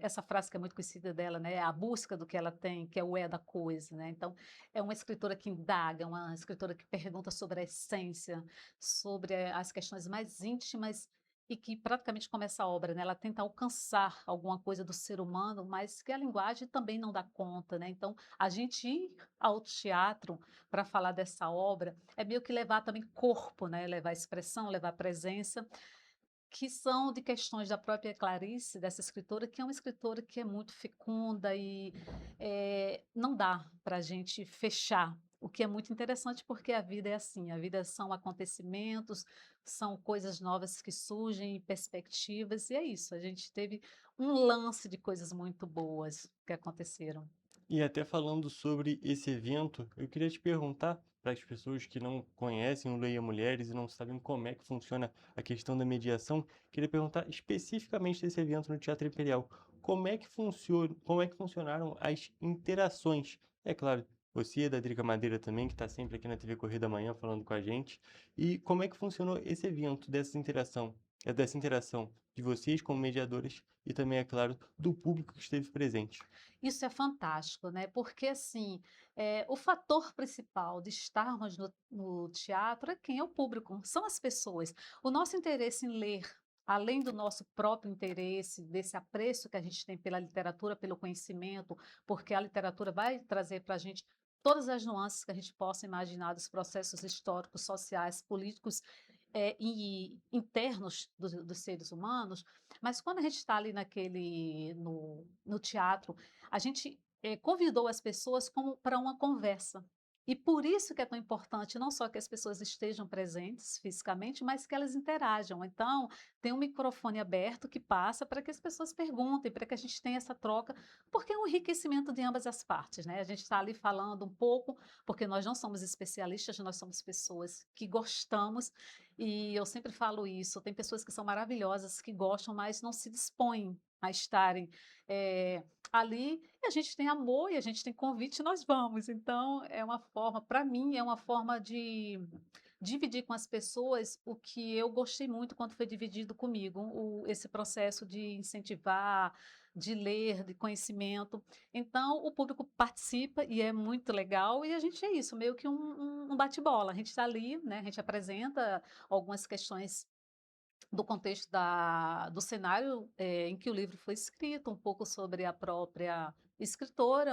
essa frase que é muito conhecida dela, né? A busca do que ela tem, que é o da coisa, né? Então, é uma escritora que indaga, uma escritora que pergunta sobre a essência, sobre as questões mais íntimas e que praticamente começa a obra, né? Ela tenta alcançar alguma coisa do ser humano, mas que a linguagem também não dá conta, né? Então, a gente ir ao teatro para falar dessa obra é meio que levar também corpo, né? Levar expressão, levar presença, que são de questões da própria Clarice, dessa escritora, que é uma escritora que é muito fecunda e não dá para a gente fechar, o que é muito interessante porque a vida é assim, a vida são acontecimentos, são coisas novas que surgem, perspectivas, e é isso, a gente teve um lance de coisas muito boas que aconteceram. E até falando sobre esse evento, eu queria te perguntar, para as pessoas que não conhecem o Leia Mulheres e não sabem como é que funciona a questão da mediação, queria perguntar especificamente desse evento no Teatro Imperial. Como é que funcionaram as interações? É claro, você, da Drica Madeira também, que está sempre aqui na TV Correio da Manhã falando com a gente. E como é que funcionou esse evento, dessa interação de vocês como mediadoras e também, é claro, do público que esteve presente? Isso é fantástico, né? Porque assim, o fator principal de estarmos no teatro é quem é o público, são as pessoas. O nosso interesse em ler, além do nosso próprio interesse, desse apreço que a gente tem pela literatura, pelo conhecimento, porque a literatura vai trazer para a gente todas as nuances que a gente possa imaginar dos processos históricos, sociais, políticos e internos dos seres humanos, mas quando a gente está ali no teatro, a gente convidou as pessoas como para uma conversa. E por isso que é tão importante não só que as pessoas estejam presentes fisicamente, mas que elas interajam. Então, tem um microfone aberto que passa para que as pessoas perguntem, para que a gente tenha essa troca, porque é um enriquecimento de ambas as partes, né? A gente está ali falando um pouco, porque nós não somos especialistas, nós somos pessoas que gostamos, e eu sempre falo isso, tem pessoas que são maravilhosas, que gostam, mas não se dispõem a estarem ali, e a gente tem amor, e a gente tem convite, nós vamos. Então, é uma forma, para mim, é uma forma de dividir com as pessoas o que eu gostei muito quando foi dividido comigo, esse processo de incentivar, de ler, de conhecimento. Então, o público participa e é muito legal, e a gente é isso, meio que um bate-bola. A gente está ali, né, a gente apresenta algumas questões do contexto do cenário em que o livro foi escrito, um pouco sobre a própria escritora,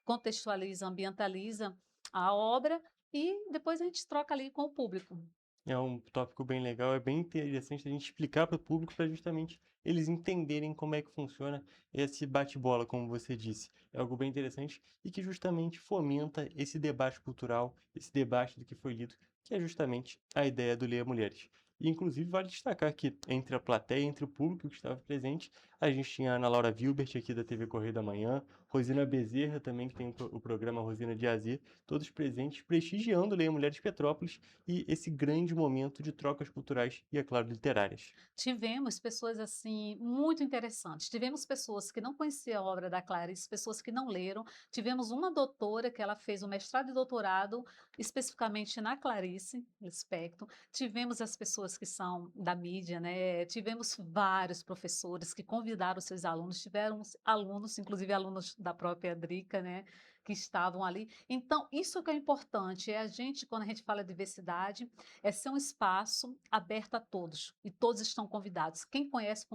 contextualiza, ambientaliza a obra e depois a gente troca ali com o público. É um tópico bem legal, é bem interessante a gente explicar para o público para justamente eles entenderem como é que funciona esse bate-bola, como você disse. É algo bem interessante e que justamente fomenta esse debate cultural, esse debate do que foi lido, que é justamente a ideia do Leia Mulheres. E, inclusive, vale destacar que entre a plateia, entre o público que estava presente, a gente tinha a Ana Laura Wilbert, aqui da TV Correio da Manhã, Rosina Bezerra também, que tem o programa Rosina de AZ, todos presentes, prestigiando Leia Mulheres Petrópolis e esse grande momento de trocas culturais e, é claro, literárias. Tivemos pessoas assim muito interessantes. Tivemos pessoas que não conheciam a obra da Clarice, pessoas que não leram. Tivemos uma doutora que ela fez um mestrado e doutorado especificamente na Clarice Lispector. Tivemos as pessoas que são da mídia, né? Tivemos vários professores que convidaram seus alunos. Tivemos alunos, inclusive alunos da própria Drica, né? Que estavam ali. Então, isso que é importante, é a gente, quando a gente fala de diversidade, é ser um espaço aberto a todos, e todos estão convidados. Quem conhece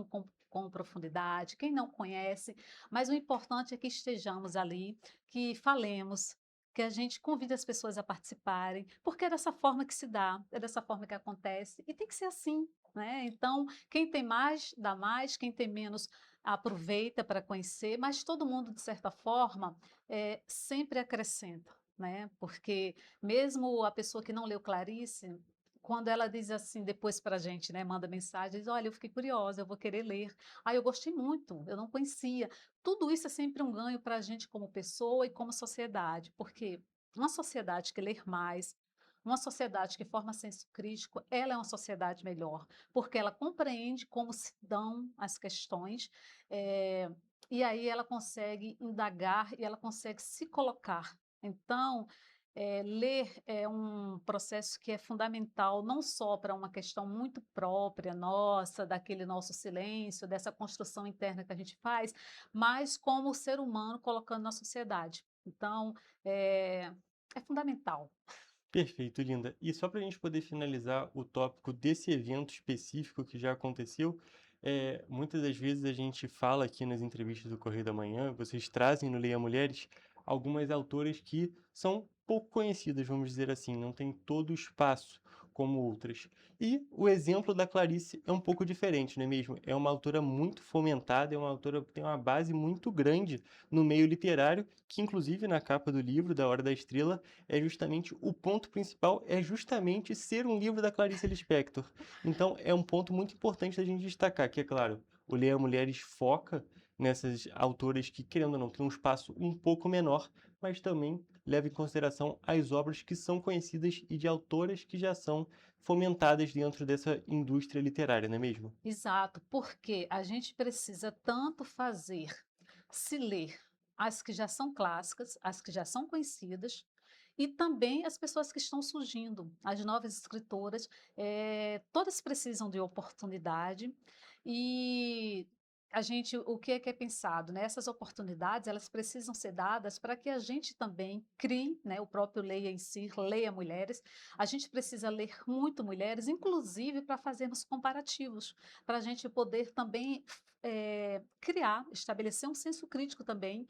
com profundidade, quem não conhece, mas o importante é que estejamos ali, que falemos, que a gente convide as pessoas a participarem, porque é dessa forma que se dá, é dessa forma que acontece, e tem que ser assim, né? Então, quem tem mais, dá mais, quem tem menos, aproveita para conhecer, mas todo mundo, de certa forma, sempre acrescenta, né? Porque mesmo a pessoa que não leu Clarice, quando ela diz assim depois para a gente, né, manda mensagem, diz, olha, eu fiquei curiosa, eu vou querer ler. Ah, eu gostei muito, eu não conhecia. Tudo isso é sempre um ganho para a gente como pessoa e como sociedade, porque uma sociedade que ler mais, uma sociedade que forma senso crítico, ela é uma sociedade melhor, porque ela compreende como se dão as questões, e aí ela consegue indagar e ela consegue se colocar. Então, ler é um processo que é fundamental, não só para uma questão muito própria nossa, daquele nosso silêncio, dessa construção interna que a gente faz, mas como ser humano colocando na sociedade. Então, é fundamental. Perfeito, Linda. E só para a gente poder finalizar o tópico desse evento específico que já aconteceu, muitas das vezes a gente fala aqui nas entrevistas do Correio da Manhã, vocês trazem no Leia Mulheres algumas autoras que são pouco conhecidas, vamos dizer assim, não tem todo o espaço como outras. E o exemplo da Clarice é um pouco diferente, não é mesmo? É uma autora muito fomentada, é uma autora que tem uma base muito grande no meio literário, que inclusive na capa do livro, da Hora da Estrela, é justamente o ponto principal, é justamente ser um livro da Clarice Lispector. Então é um ponto muito importante da gente destacar, que é claro, o Leia Mulheres foca nessas autoras que, querendo ou não, têm um espaço um pouco menor, mas também leva em consideração as obras que são conhecidas e de autoras que já são fomentadas dentro dessa indústria literária, não é mesmo? Exato, porque a gente precisa tanto fazer se ler as que já são clássicas, as que já são conhecidas, e também as pessoas que estão surgindo, as novas escritoras, todas precisam de oportunidade e o que é pensado, né? Essas oportunidades, elas precisam ser dadas para que a gente também crie, né? O próprio Leia em si, leia mulheres. A gente precisa ler muito mulheres, inclusive para fazermos comparativos, para a gente poder também criar, estabelecer um senso crítico também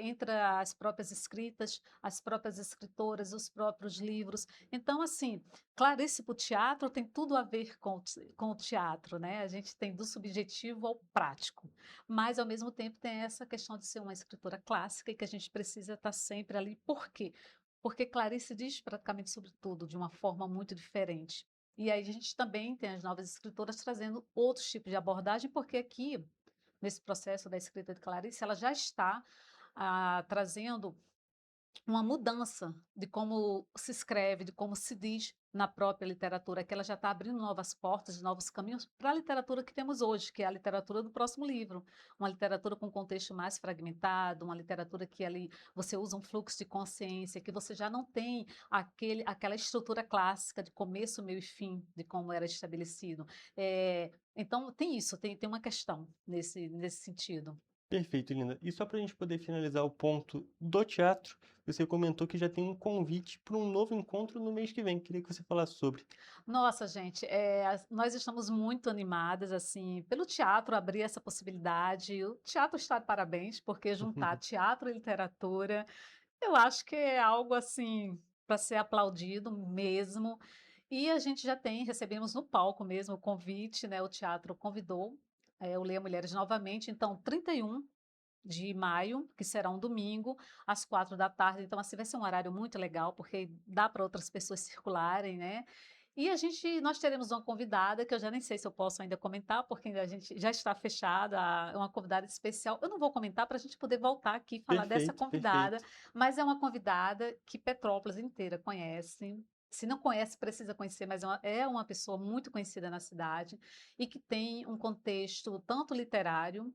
entre as próprias escritas, as próprias escritoras, os próprios livros. Então, assim, Clarice para o teatro tem tudo a ver com o teatro, né? A gente tem do subjetivo ao prático, mas ao mesmo tempo tem essa questão de ser uma escritora clássica e que a gente precisa estar sempre ali. Por quê? Porque Clarice diz praticamente sobre tudo de uma forma muito diferente. E aí a gente também tem as novas escritoras trazendo outros tipos de abordagem, porque aqui, nesse processo da escrita de Clarice, ela já está trazendo uma mudança de como se escreve, de como se diz na própria literatura, que ela já está abrindo novas portas, novos caminhos para a literatura que temos hoje, que é a literatura do próximo livro. Uma literatura com contexto mais fragmentado, uma literatura que ali você usa um fluxo de consciência, que você já não tem aquela estrutura clássica de começo, meio e fim, de como era estabelecido. Então, tem isso, tem uma questão nesse sentido. Perfeito, Linda. E só para a gente poder finalizar o ponto do teatro, você comentou que já tem um convite para um novo encontro no mês que vem. Queria que você falasse sobre. Nossa, gente, nós estamos muito animadas, assim, pelo teatro abrir essa possibilidade. O teatro está de parabéns, porque juntar teatro e literatura, eu acho que é algo, assim, para ser aplaudido mesmo. E a gente recebemos no palco mesmo o convite, né? O teatro convidou o Leia Mulheres novamente. Então, 31 de maio, que será um domingo, às 4 da tarde. Então, assim, vai ser um horário muito legal, porque dá para outras pessoas circularem, né? E nós teremos uma convidada, que eu já nem sei se eu posso ainda comentar, porque a gente já está fechada, uma convidada especial. Eu não vou comentar para a gente poder voltar aqui e falar dessa Perfeito, convidada, perfeito. mas é uma convidada que Petrópolis inteira conhece. Se não conhece, precisa conhecer, mas é uma pessoa muito conhecida na cidade e que tem um contexto tanto literário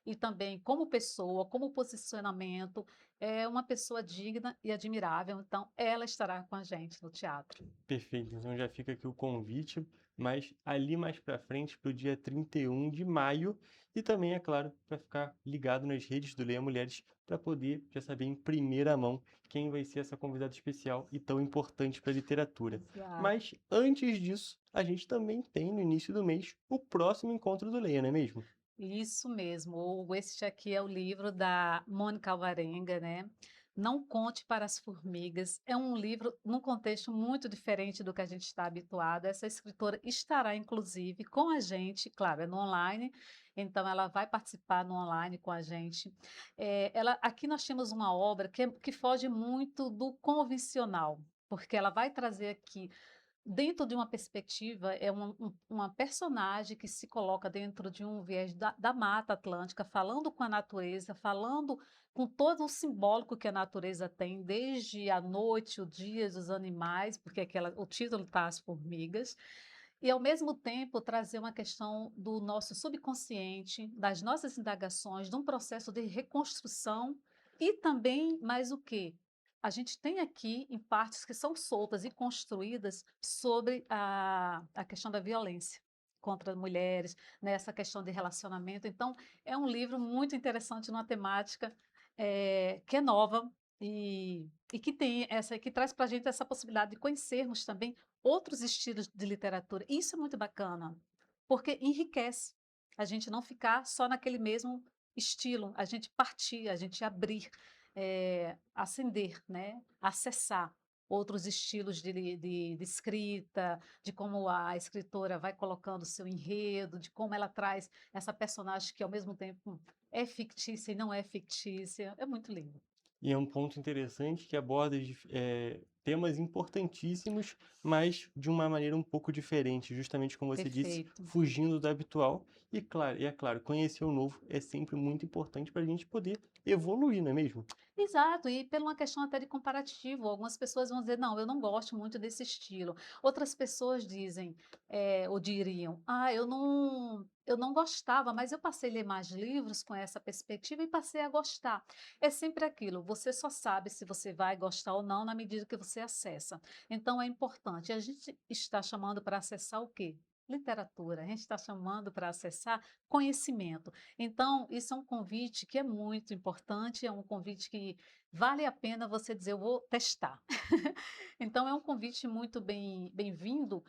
e também como pessoa, como posicionamento, é uma pessoa digna e admirável. Então, ela estará com a gente no teatro. Perfeito. Então já fica aqui o convite, mas ali mais para frente, para o dia 31 de maio, e também, é claro, para ficar ligado nas redes do Leia Mulheres, para poder já saber em primeira mão quem vai ser essa convidada especial e tão importante para a literatura. Exato. Mas antes disso, a gente também tem no início do mês o próximo encontro do Leia, não é mesmo? Isso mesmo, Hugo. Este aqui é o livro da Mônica Alvarenga, né? Não Conte para as Formigas. É um livro num contexto muito diferente do que a gente está habituado. Essa escritora estará, inclusive, com a gente, claro, é no online, então ela vai participar no online com a gente. Aqui nós temos uma obra que foge muito do convencional, porque ela vai trazer aqui dentro de uma perspectiva, uma personagem que se coloca dentro de um viés da Mata Atlântica, falando com a natureza, falando com todo o simbólico que a natureza tem, desde a noite, o dia, os animais, porque o título está As Formigas, e ao mesmo tempo trazer uma questão do nosso subconsciente, das nossas indagações, de um processo de reconstrução e também mais o quê? A gente tem aqui em partes que são soltas e construídas sobre a questão da violência contra mulheres, nessa questão de relacionamento. Então, é um livro muito interessante numa temática que é nova e que traz para a gente essa possibilidade de conhecermos também outros estilos de literatura. E isso é muito bacana, porque enriquece a gente não ficar só naquele mesmo estilo, a gente partir, a gente abrir, acender, né? Acessar outros estilos de escrita, de como a escritora vai colocando o seu enredo, de como ela traz essa personagem que ao mesmo tempo é fictícia e não é fictícia. É muito lindo. E é um ponto interessante que aborda temas importantíssimos, mas de uma maneira um pouco diferente, justamente como você disse, Perfeito. fugindo do habitual. E é claro, conhecer o novo é sempre muito importante para a gente poder evoluir, não é mesmo? Exato, e por uma questão até de comparativo, algumas pessoas vão dizer, não, eu não gosto muito desse estilo. Outras pessoas dizem, ou diriam, eu não gostava, mas eu passei a ler mais livros com essa perspectiva e passei a gostar. É sempre aquilo, você só sabe se você vai gostar ou não na medida que você acessa. Então é importante. A gente está chamando para acessar o quê? Literatura, a gente está chamando para acessar conhecimento. Então, isso é um convite que é muito importante, é um convite que vale a pena você dizer, eu vou testar. Então, é um convite muito bem-vindo,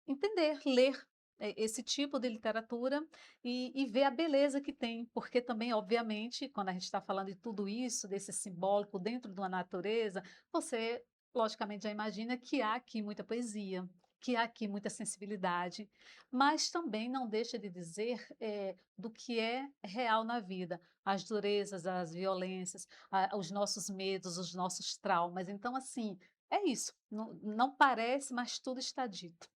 entender, ler esse tipo de literatura e ver a beleza que tem, porque também, obviamente, quando a gente está falando de tudo isso, desse simbólico dentro de uma natureza, você, logicamente, já imagina que há aqui muita poesia, que há aqui muita sensibilidade, mas também não deixa de dizer do que é real na vida, as durezas, as violências, os nossos medos, os nossos traumas. Então, assim, é isso. Não parece, mas tudo está dito.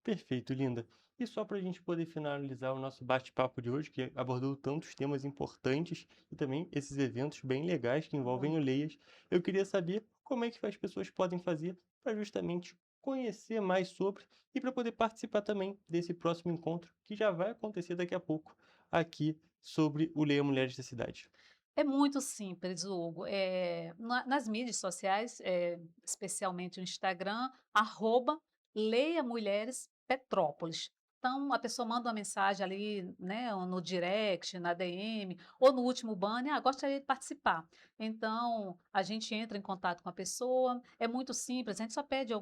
Perfeito, Linda. E só para a gente poder finalizar o nosso bate-papo de hoje, que abordou tantos temas importantes e também esses eventos bem legais que envolvem o Leias, eu queria saber como é que as pessoas podem fazer para justamente conhecer mais sobre e para poder participar também desse próximo encontro que já vai acontecer daqui a pouco aqui sobre o Leia Mulheres da Cidade. É muito simples, Hugo. Nas mídias sociais, especialmente o Instagram, @Leia Mulheres Petrópolis. Então, a pessoa manda uma mensagem ali, né, ou no direct, na DM, ou no último banner, gostaria de participar. Então, a gente entra em contato com a pessoa, é muito simples, a gente só pede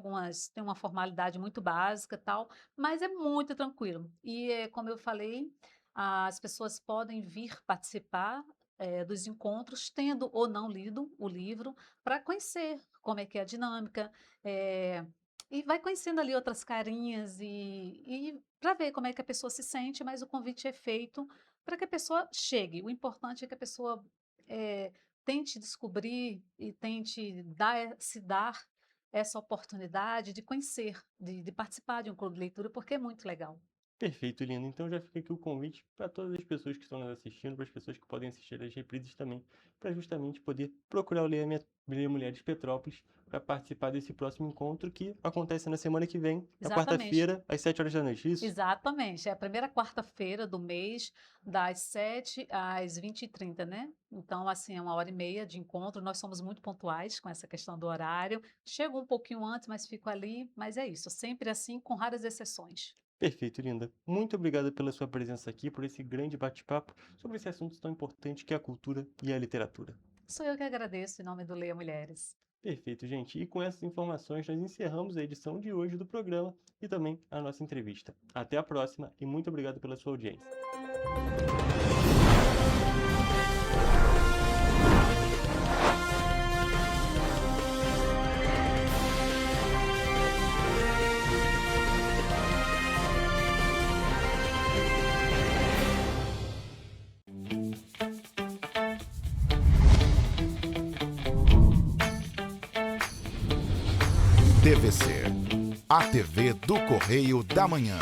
tem uma formalidade muito básica e tal, mas é muito tranquilo. E, como eu falei, as pessoas podem vir participar dos encontros, tendo ou não lido o livro, para conhecer como é que é a dinâmica, e vai conhecendo ali outras carinhas e para ver como é que a pessoa se sente, mas o convite é feito para que a pessoa chegue. O importante é que a pessoa tente descobrir e tente se dar essa oportunidade de conhecer, de participar de um clube de leitura, porque é muito legal. Perfeito, lindo. Então já fica aqui o convite para todas as pessoas que estão nos assistindo, para as pessoas que podem assistir as reprises também, para justamente poder procurar o Leia Mulheres Petrópolis para participar desse próximo encontro que acontece na semana que vem, na Exatamente. quarta-feira, às 7 horas da noite, isso? Exatamente, é a primeira quarta-feira do mês, das 7 às 20h30, né? Então, assim, é 1h30 de encontro, nós somos muito pontuais com essa questão do horário, chego um pouquinho antes, mas fico ali, mas é isso, sempre assim, com raras exceções. Perfeito, linda. Muito obrigada pela sua presença aqui, por esse grande bate-papo sobre esse assunto tão importante que é a cultura e a literatura. Sou eu que agradeço em nome do Leia Mulheres. Perfeito, gente. E com essas informações, nós encerramos a edição de hoje do programa e também a nossa entrevista. Até a próxima e muito obrigado pela sua audiência. TVC, a TV do Correio da Manhã.